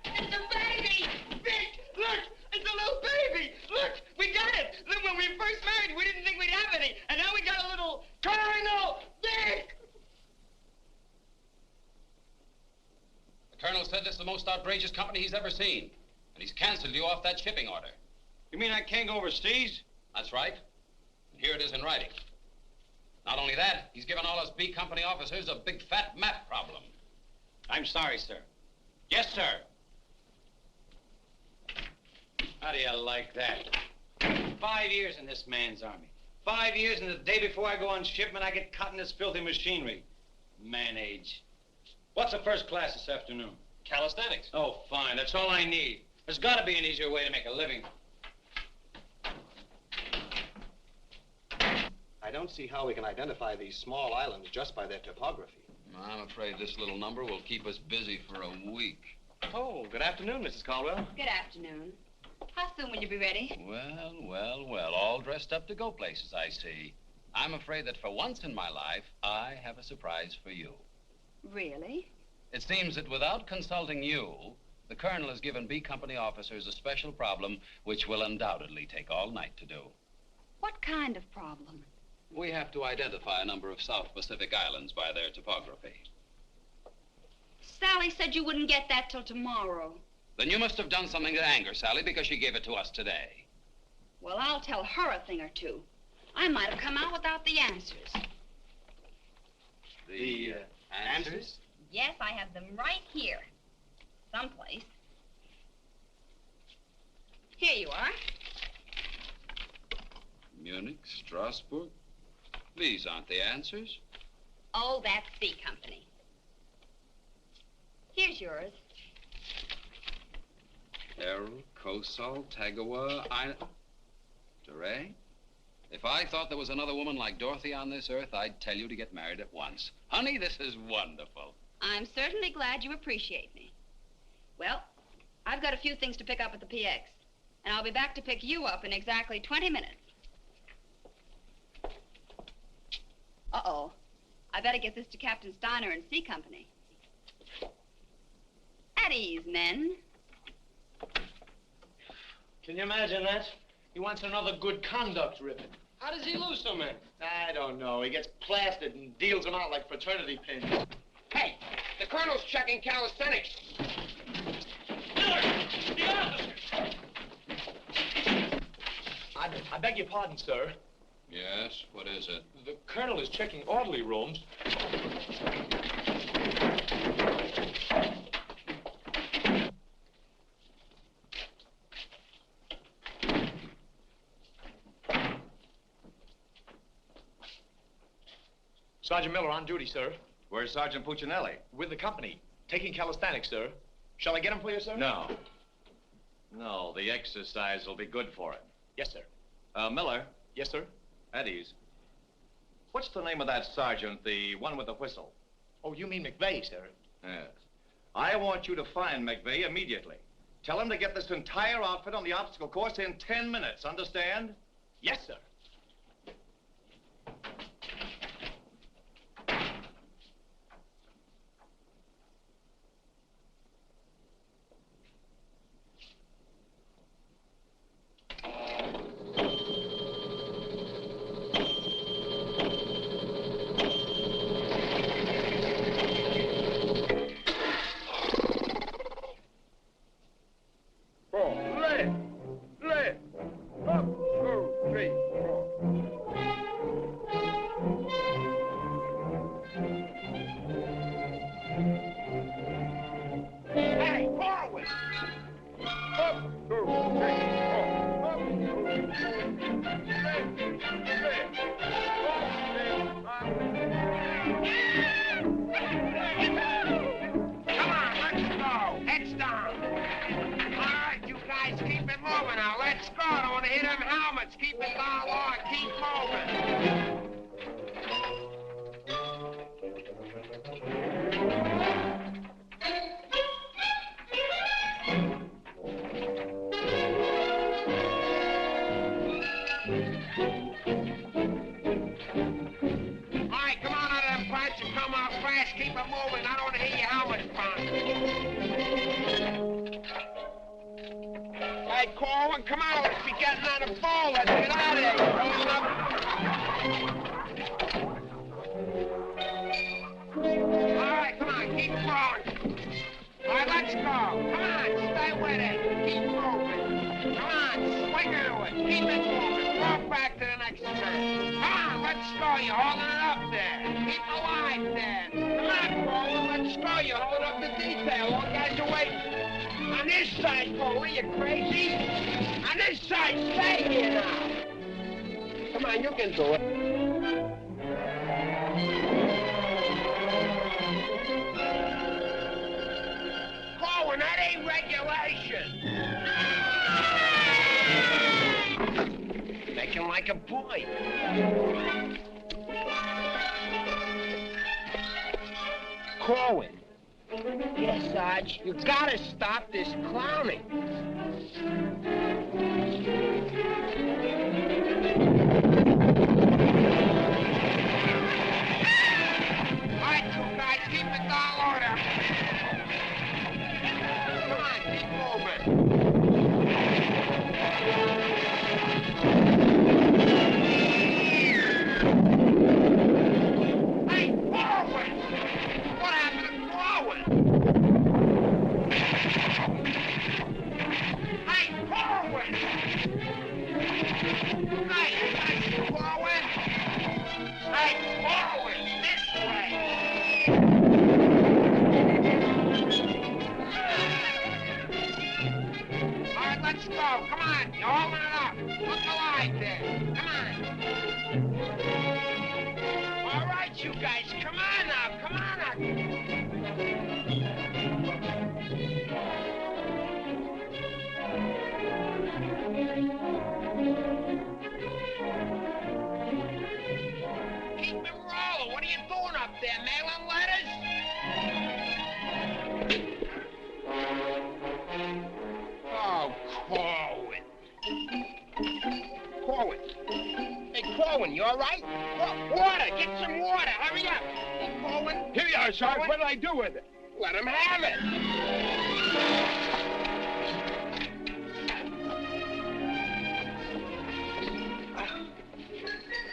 It's a baby! Vic, look! It's a little baby! Look, we got it! Look, when we first married, we didn't think we'd have any. And now we got a little Colonel Vic! The colonel said this is the most outrageous company he's ever seen. And he's canceled you off that shipping order. You mean I can't go overseas? That's right. And here it is in writing. Not only that, he's given all us B Company officers a big fat map problem. I'm sorry, sir. Yes, sir. How do you like that? 5 years in this man's army. 5 years, and the day before I go on shipment, I get caught in this filthy machinery. Man age. What's the first class this afternoon? Calisthenics. Oh, fine. That's all I need. There's got to be an easier way to make a living. I don't see how we can identify these small islands just by their topography. I'm afraid this little number will keep us busy for a week. Oh, good afternoon, Mrs. Caldwell. Good afternoon. How soon will you be ready? Well, all dressed up to go places, I see. I'm afraid that for once in my life, I have a surprise for you. Really? It seems that without consulting you, the colonel has given B Company officers a special problem which will undoubtedly take all night to do. What kind of problem? We have to identify a number of South Pacific islands by their topography. Sally said you wouldn't get that till tomorrow. Then you must have done something to anger Sally because she gave it to us today. Well, I'll tell her a thing or two. I might have come out without the answers. The answers? Yes, I have them right here. Someplace. Here you are. Munich, Strasbourg. These aren't the answers. Oh, that's C Company. Here's yours. Errol, Kosal, Tagawa, DeRay? If I thought there was another woman like Dorothy on this earth, I'd tell you to get married at once. Honey, this is wonderful. I'm certainly glad you appreciate me. Well, I've got a few things to pick up at the PX, and I'll be back to pick you up in exactly 20 minutes. Uh-oh. I better get this to Captain Steiner and C Company. At ease, men. Can you imagine that? He wants another good conduct ribbon. How does he lose so many? I don't know. He gets plastered and deals them out like fraternity pins. Hey, the colonel's checking calisthenics. Miller! The officer! I beg your pardon, sir. Yes, what is it? The colonel is checking orderly rooms. Sergeant Miller on duty, sir. Where's Sergeant Puccinelli? With the company. Taking calisthenics, sir. Shall I get him for you, sir? No. No, the exercise will be good for it. Yes, sir. Miller. Yes, sir. At ease. What's the name of that sergeant, the one with the whistle? Oh, you mean McVey, sir? Yes. I want you to find McVey immediately. Tell him to get this entire outfit on the obstacle course in 10 minutes, understand? Yes, sir. Come on, let's go. Heads down. All right, you guys, keep it moving now. Let's go. I don't want to hit them helmets. Keep it down low and keep moving. Keep it moving. I don't want to hear your helmet pound. Hey, Korwin, come on. Let's be getting on the ball. Let's get out of here. All right, come on. Keep going. All right, let's go. Come on. Stay with it. Keep moving. Come on. Swing into it. Keep it moving. Walk back to the next turn. Come on. Let's go. You're holding it up there. Keep alive there. Come on, Korwin, let's go. You're holding up the detail. All guys are waiting. On this side, Korwin, you crazy? On this side, stay here now. Come on, you can do it. Korwin, that ain't regulation. Making like a boy. Korwin. Yes, Sarge. You gotta stop this clowning. All right, you guys, keep it down order. Come on, keep moving. Hey, Korwin! What happened to Korwin? Hey, Korwin! Hey, Korwin! Hey, Korwin, this way! All right, let's go. Come on, you're holding it up. Look alive there. Come on. All right, you guys, come on now. Come on now. Keep it rolling. What are you doing up there, mailing letters? Oh, Korwin. Korwin. Hey, Korwin, you all right? Water. Get some water. Hurry up. Hey, Korwin. Here you are, Sarge. Korwin? What did I do with it? Let him have it.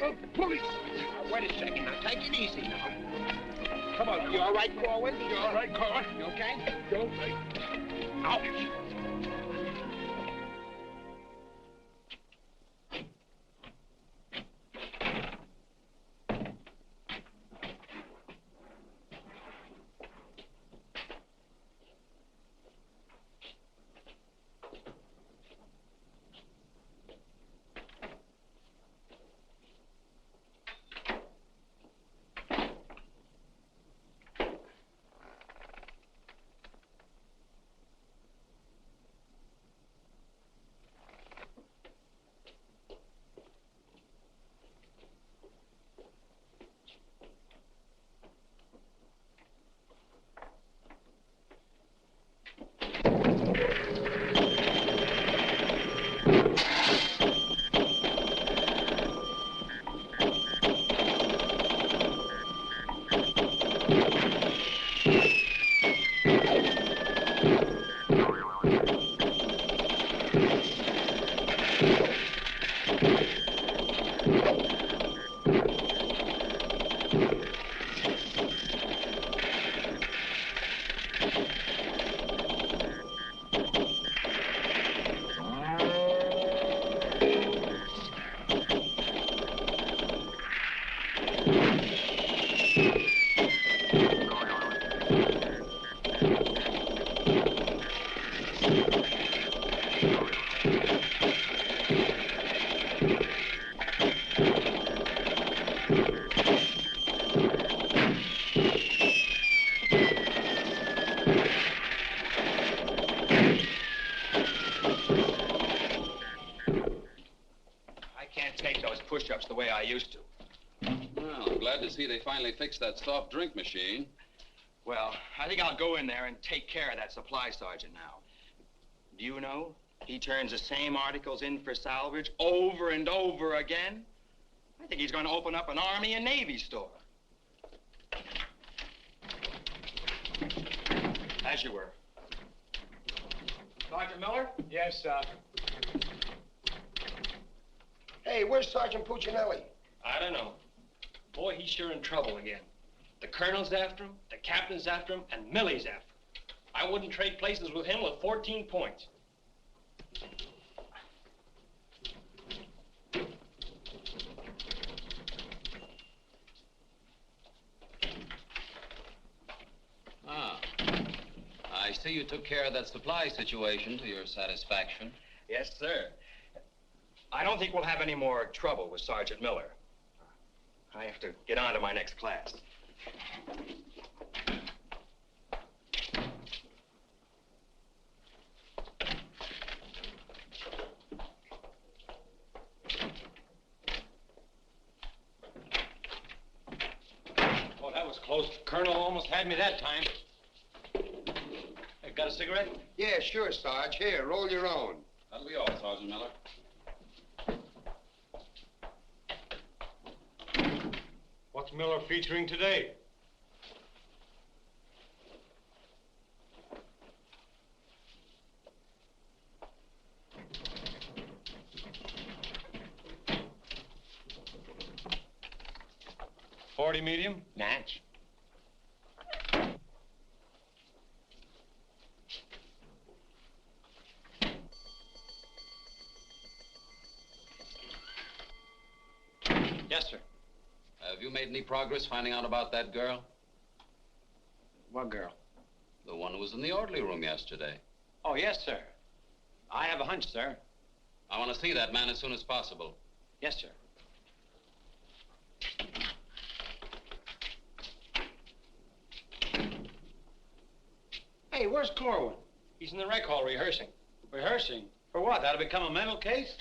Oh, police. Wait a second. Now, take it easy now. Come on. You all right, Korwin? You all right, Korwin? You okay? You okay? Ouch. take those push-ups the way I used to. Well, I'm glad to see they finally fixed that soft drink machine. Well, I think I'll go in there and take care of that supply sergeant now. Do you know, he turns the same articles in for salvage over and over again. I think he's going to open up an Army and Navy store. As you were. Sergeant Miller? Yes, sir. Hey, where's Sergeant Puccinelli? I don't know. Boy, he's sure in trouble again. The colonel's after him, the captain's after him, and Millie's after him. I wouldn't trade places with him with 14 points. Ah. I see you took care of that supply situation to your satisfaction. Yes, sir. I don't think we'll have any more trouble with Sergeant Miller. I have to get on to my next class. Oh, that was close. Colonel almost had me that time. Hey, got a cigarette? Yeah, sure, Sarge. Here, roll your own. That'll be all, Sergeant Miller. What's Miller featuring today? .40 medium? Natch. Yes, sir. Have you made any progress finding out about that girl? What girl? The one who was in the orderly room yesterday. Oh, yes, sir. I have a hunch, sir. I want to see that man as soon as possible. Yes, sir. Hey, where's Korwin? He's in the rec hall rehearsing. Rehearsing? For what? That'll become a mental case?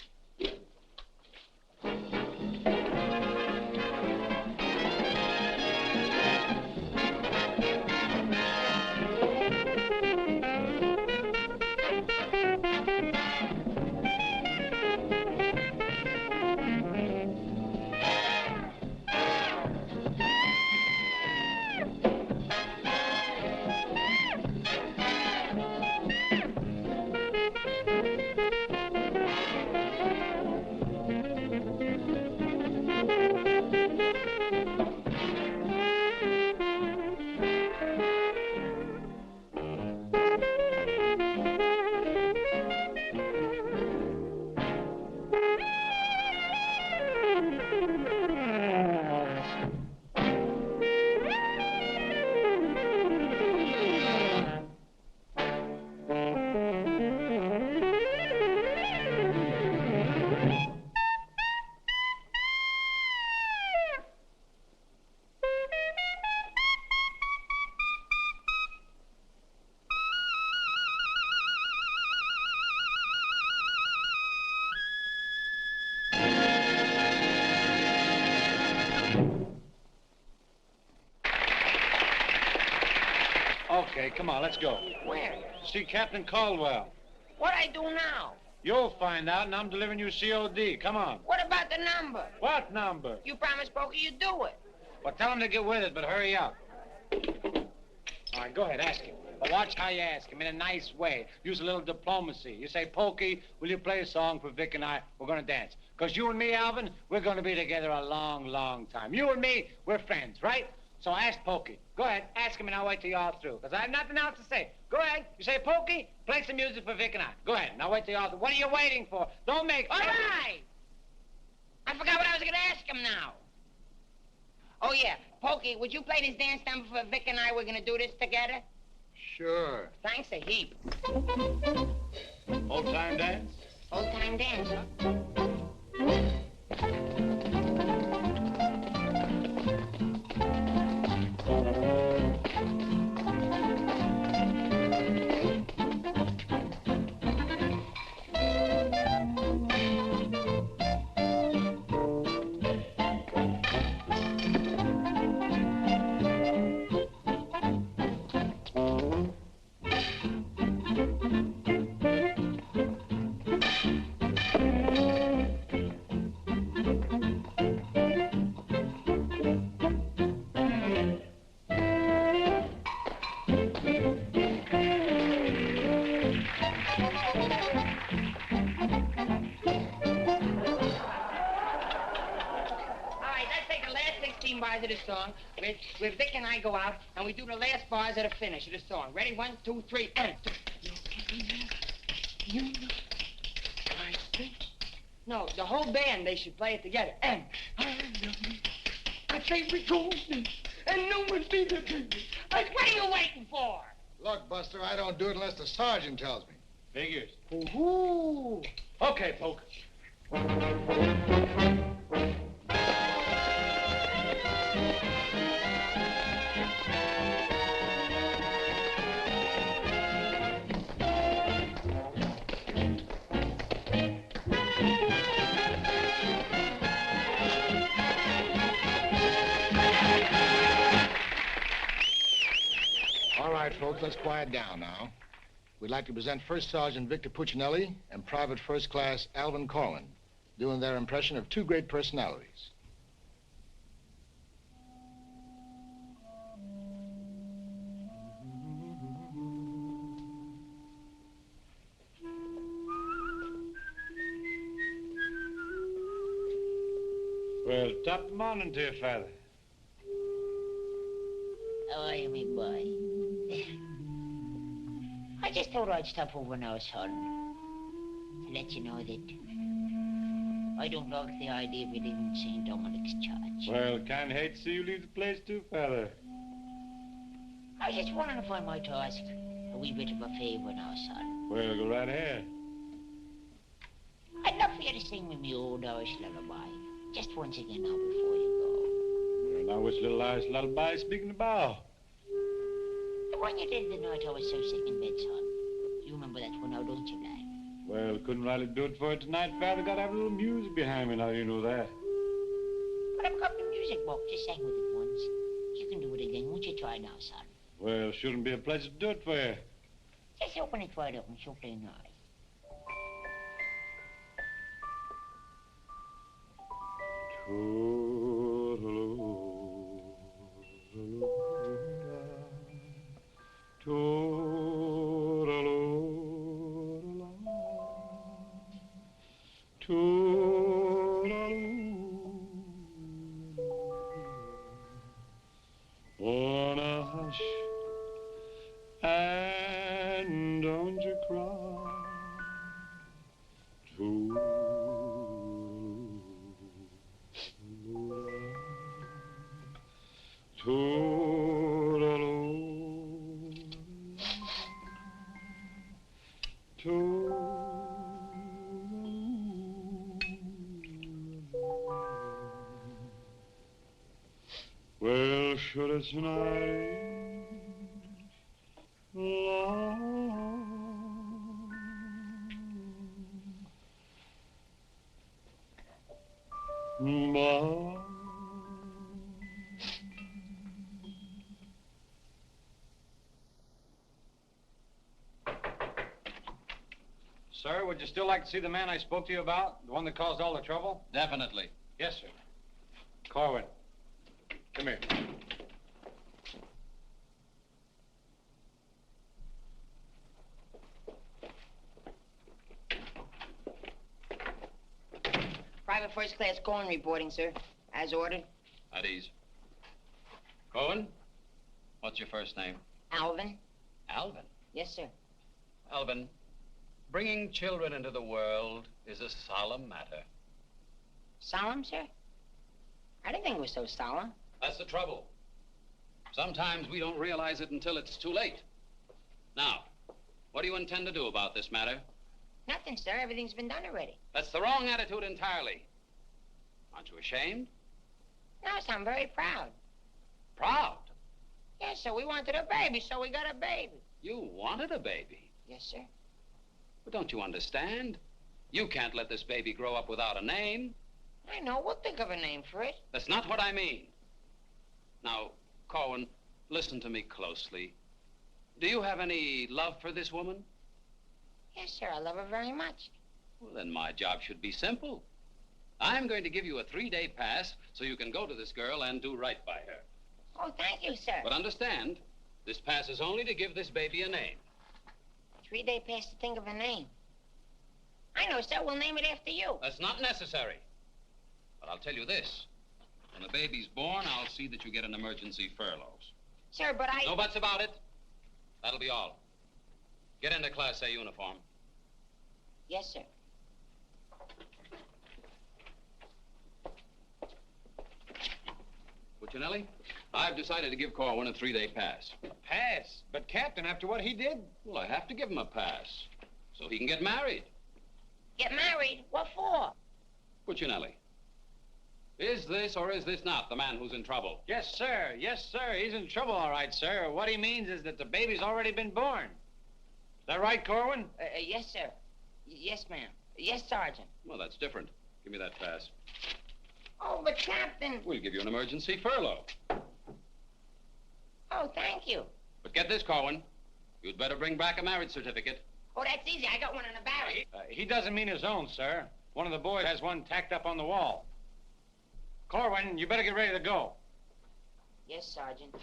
Okay, come on, let's go. Where? See Captain Caldwell. What I do now? You'll find out, and I'm delivering you COD. Come on. What about the number? What number? You promised Pokey you'd do it. Well, tell him to get with it, but hurry up. All right, go ahead, ask him. But watch how you ask him, in a nice way. Use a little diplomacy. You say, Pokey, will you play a song for Vic and I? We're going to dance. Because you and me, Alvin, we're going to be together a long, long time. You and me, we're friends, right? So ask Pokey. Go ahead, ask him, and I'll wait till you're all through. Because I have nothing else to say. Go ahead. You say, Pokey, play some music for Vic and I. Go ahead, and I'll wait till you're all through. What are you waiting for? Don't make... All right. I forgot what I was going to ask him now. Oh, yeah. Pokey, would you play this dance number for Vic and I? We're going to do this together? Sure. Thanks a heap. Old-time dance? Old-time dance, huh? 13 bars of the song, where Vic and I go out, and we do the last bars of the finish of the song. Ready? 1, 2, 3, and... You know, I think... No, the whole band, they should play it together. And... I say we go, and no one be the business. What are you waiting for? Look, Buster, I don't do it unless the sergeant tells me. Figures. Ooh. Okay, Poke. All right, folks, let's quiet down now. We'd like to present First Sergeant Vic Puccinelli and Private First Class Alvin Corwin, doing their impression of two great personalities. Well, top morning to you, Father. How are you, me boy? I just thought I'd stop over now, son, to let you know that I don't like the idea of you leaving St. Dominic's Church. Well, can't hate to see you leave the place too, Father. I was just wondering if I might ask a wee bit of a favor now, son. Well, go right ahead. I'd love for you to sing me old Irish lullaby, just once again now before you Well, now which little Irish lullaby speaking about? go. The one you did the night I was so sick in bed, son. You remember that one now, don't you, lad? Well, couldn't rightly do it for you tonight, Father. Gotta have a little music behind me now, you know that. But I've got the music book. Just sang with it once. You can do it again. Won't you try now, son? Well, shouldn't be a pleasure to do it for you. Just open it wide open, so plain nice. Wanna hush and don't you cry. Well, should it's night long, but Sir, would you still like to see the man I spoke to you about? The one that caused all the trouble? Definitely. Yes, sir. Korwin. Come here. Private First Class Korwin reporting, sir. As ordered. At ease. Korwin, what's your first name? Alvin. Alvin. Yes, sir. Alvin, bringing children into the world is a solemn matter. Solemn, sir? I didn't think it was so solemn. That's the trouble. Sometimes we don't realize it until it's too late. Now, what do you intend to do about this matter? Nothing, sir. Everything's been done already. That's the wrong attitude entirely. Aren't you ashamed? No, sir, I'm very proud. Proud? Yes, sir. We wanted a baby, so we got a baby. You wanted a baby? Yes, sir. But don't you understand? You can't let this baby grow up without a name. I know. We'll think of a name for it. That's not what I mean. Now, Korwin, listen to me closely. Do you have any love for this woman? Yes, sir. I love her very much. Well, then my job should be simple. I'm going to give you a 3-day pass so you can go to this girl and do right by her. Oh, thank you, sir. But understand, this pass is only to give this baby a name. 3-day pass to think of a name. I know, sir. We'll name it after you. That's not necessary. But I'll tell you this. When the baby's born, I'll see that you get an emergency furlough. Sir, but I... No buts about it. That'll be all. Get into Class A uniform. Yes, sir. Puccinelli, I've decided to give Korwin a 3-day pass. A pass? But, Captain, after what he did? Well, I have to give him a pass so he can get married. Get married? What for? Puccinelli, is this or is this not the man who's in trouble? Yes, sir. Yes, sir. He's in trouble, all right, sir. What he means is that the baby's already been born. Is that right, Korwin? Yes, sir. Yes, ma'am. Yes, Sergeant. Well, that's different. Give me that pass. Oh, but Captain... We'll give you an emergency furlough. Oh, thank you. But get this, Korwin. You'd better bring back a marriage certificate. Oh, that's easy. I got one in the barrel. He doesn't mean his own, sir. One of the boys has one tacked up on the wall. Korwin, you better get ready to go. Yes, Sergeant.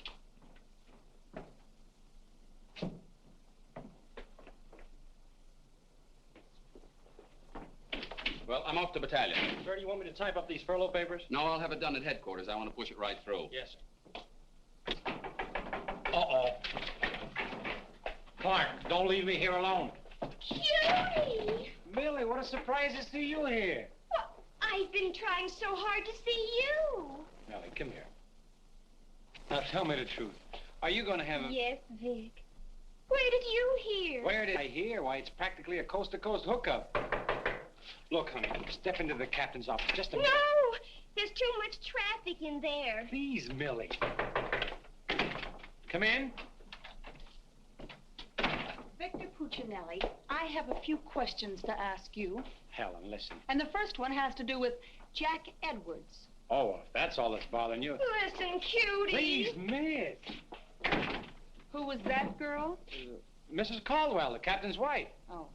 Well, I'm off to battalion. Sir, do you want me to type up these furlough papers? No, I'll have it done at headquarters. I want to push it right through. Yes, sir. Uh-oh. Clark, don't leave me here alone. Cutie! Millie, what a surprise to see you here. Well, I've been trying so hard to see you. Millie, come here. Now, tell me the truth. Are you going to have a... Yes, Vic. Where did you hear? Where did I hear? Why, it's practically a coast-to-coast hookup. Look, honey, step into the captain's office just a minute. No! There's too much traffic in there. Please, Millie. Come in. Victor Puccinelli, I have a few questions to ask you. Helen, listen. And the first one has to do with Jack Edwards. Oh, well, if that's all that's bothering you. Listen, Cutie. Please, miss. Who was that girl? Mrs. Caldwell, the captain's wife. Oh.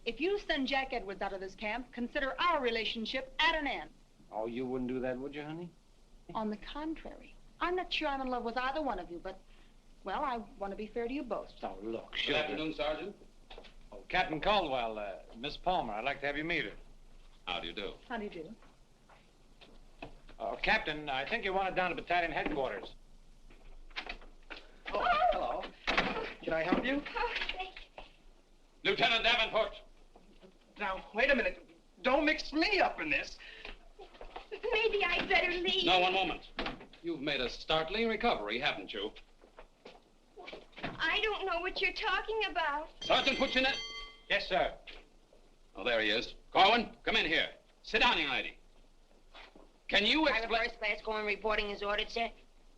If you send Jack Edwards out of this camp, consider our relationship at an end. Oh, you wouldn't do that, would you, honey? On the contrary. I'm not sure I'm in love with either one of you, but, well, I want to be fair to you both. Oh, look, Good sure. afternoon, Sergeant. Oh, Captain Caldwell, Miss Palmer, I'd like to have you meet her. How do you do? How do you do? Captain, I think you want it down to battalion headquarters. Oh, hello. Can I help you? Oh, thank you. Lieutenant Davenport. Now, wait a minute. Don't mix me up in this. Maybe I'd better leave. No, one moment. You've made a startling recovery, haven't you? I don't know what you're talking about. Sergeant Puccinelli. Yes, sir. Oh, there he is. Korwin, come in here. Sit down, young lady. Can you Private explain... first class going reporting is ordered, sir.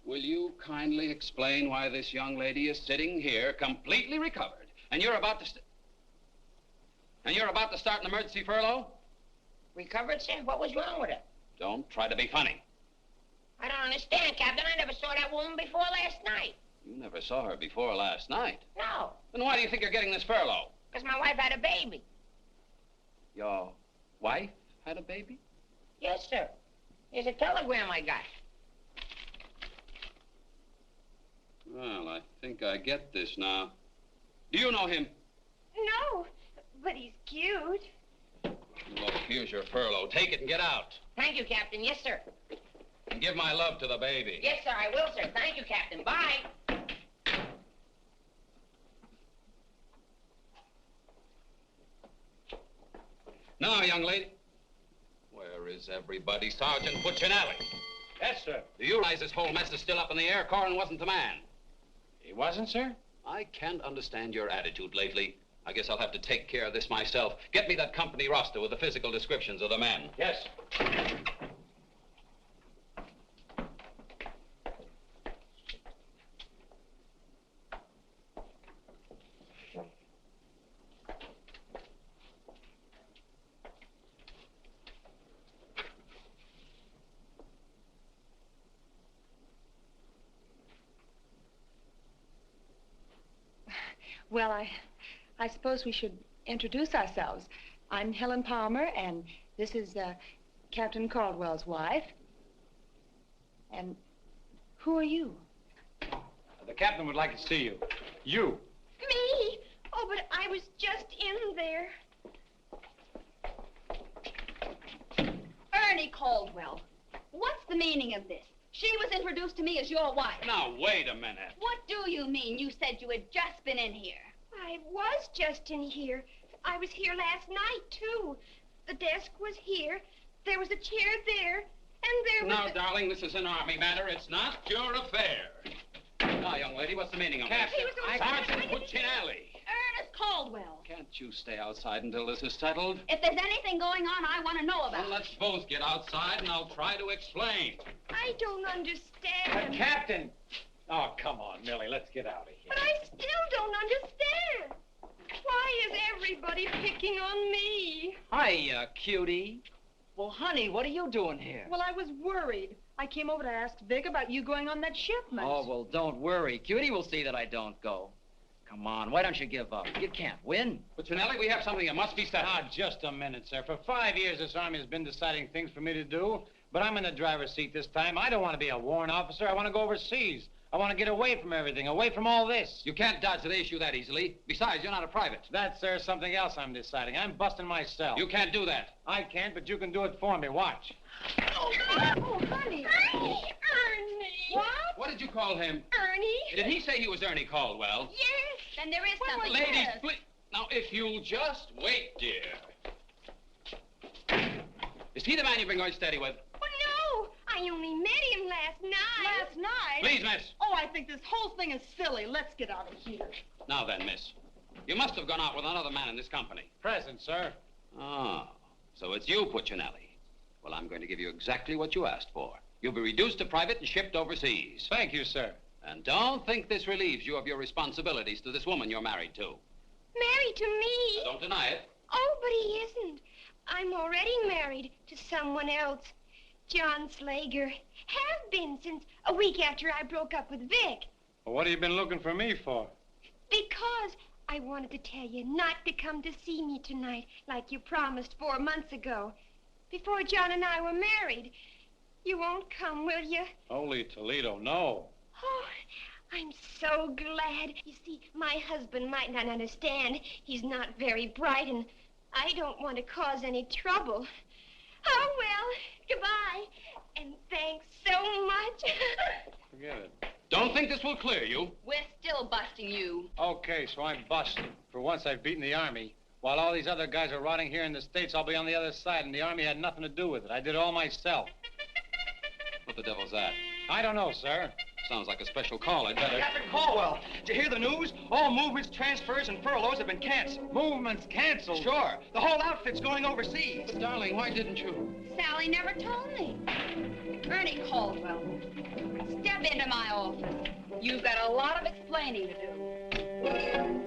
Will you kindly explain why this young lady is sitting here completely recovered, and you're about to start an emergency furlough? Recovered, sir? What was wrong with her? Don't try to be funny. I don't understand, Captain. I never saw that woman before last night. You never saw her before last night. No, Then why do you think you're getting this furlough? because my wife had a baby. Your wife had a baby? Yes, sir. Here's a telegram I got. Well, I think I get this now. Do you know him? No, but he's cute. Look, here's your furlough. Take it and get out. Thank you, Captain. Yes, sir. And give my love to the baby. Yes, sir, I will, sir. Thank you, Captain. Bye. Now, young lady. Where is everybody? Sergeant Puccinelli. Yes, sir. Do you realize this whole mess is still up in the air? Korwin wasn't the man. He wasn't, sir? I can't understand your attitude lately. I guess I'll have to take care of this myself. Get me that company roster with the physical descriptions of the men. Yes. Well, I suppose we should introduce ourselves. I'm Helen Palmer, and this is Captain Caldwell's wife. And who are you? The captain would like to see you. You. Me? Oh, but I was just in there. Ernie Caldwell. What's the meaning of this? She was introduced to me as your wife. Now, wait a minute. What do you mean? You said you had just been in here. I was just in here. I was here last night, too. The desk was here. There was a chair there. And there was... Now, darling, this is an army matter. It's not your affair. Now, young lady, what's the meaning of Captain, this? Sergeant Puccinelli. Ernest Caldwell. Can't you stay outside until this is settled? If there's anything going on, I want to know about Well, it. let's both get outside, and I'll try to explain. I don't understand. Captain! Oh, come on, Millie, let's get out of here. But I still don't understand. Why is everybody picking on me? Hiya, cutie. Well, honey, what are you doing here? Well, I was worried. I came over to ask Vic about you going on that shipment. Oh, well, don't worry. Cutie will see that I don't go. Come on, why don't you give up? You can't win. Puccinelli, we have something that must be settled. Now, just a minute, sir. For 5 years, this Army has been deciding things for me to do, but I'm in the driver's seat this time. I don't want to be a warrant officer. I want to go overseas. I want to get away from everything, away from all this. You can't dodge the issue that easily. Besides, you're not a private. That's, sir, something else I'm deciding. I'm busting myself. You can't do that. I can't, but you can do it for me. Watch. Oh, honey. Ernie. What? What did you call him? Ernie. Did he say he was Ernie Caldwell? Yes. Then there is something. Ladies, please. Now, if you'll just wait, dear. Is he the man you've been going steady with? Oh, no. I only met him last night. Last night? Please, miss. Oh, I think this whole thing is silly. Let's get out of here. Now then, miss. You must have gone out with another man in this company. Present, sir. Oh, so it's you, Puccinelli. Well, I'm going to give you exactly what you asked for. You'll be reduced to private and shipped overseas. Thank you, sir. And don't think this relieves you of your responsibilities to this woman you're married to. Married to me? Don't deny it. Oh, but he isn't. I'm already married to someone else. John Slager. Have been since a week after I broke up with Vic. Well, what have you been looking for me for? Because I wanted to tell you not to come to see me tonight like you promised 4 months ago. Before John and I were married. You won't come, will you? Holy Toledo, no. Oh, I'm so glad. You see, my husband might not understand. He's not very bright, and I don't want to cause any trouble. Oh, well, goodbye. And thanks so much. Forget it. Don't think this will clear you. We're still busting you. Okay, so I'm busted. For once, I've beaten the Army. While all these other guys are rotting here in the States, I'll be on the other side, and the Army had nothing to do with it. I did it all myself. What the devil's that? I don't know, sir. Sounds like a special call. I'd better... Captain Caldwell, did you hear the news? All movements, transfers, and furloughs have been canceled. Movements canceled? Sure. The whole outfit's going overseas. But, darling, why didn't you? Sally never told me. Ernie Caldwell, step into my office. You've got a lot of explaining to do.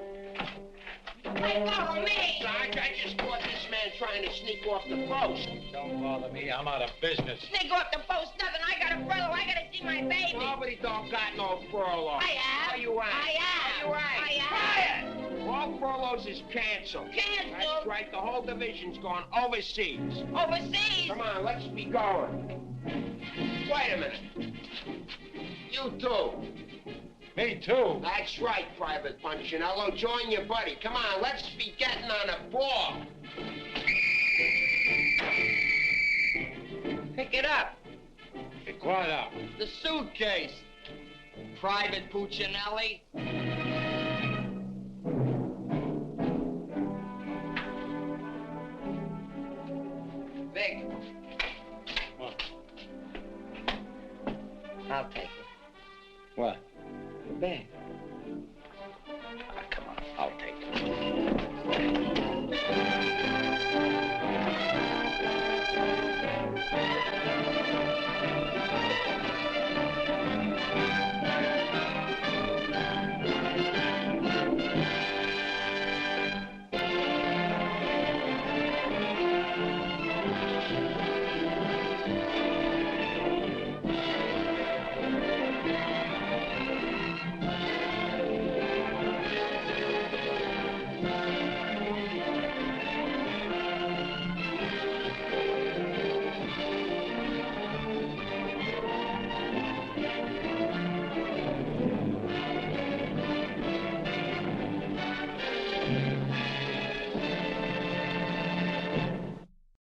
Hey, follow me! Sarge, I just caught this man trying to sneak off the post. Don't bother me. I'm out of business. Sneak off the post? Nothing. I got a furlough. I gotta see my baby. Nobody don't got no furlough. I have. Are you right? I have. Are you right? I have. Quiet! All furloughs is canceled. Canceled? That's right. The whole division's gone overseas. Overseas? Come on, let's be going. Wait a minute. You too. Me too. That's right, Private Punchinello. Join your buddy. Come on, let's be getting on a ball. Pick it up. Be quiet out. The suitcase. Private Puccinelli. Vic. What? I'll take it. What? The bag.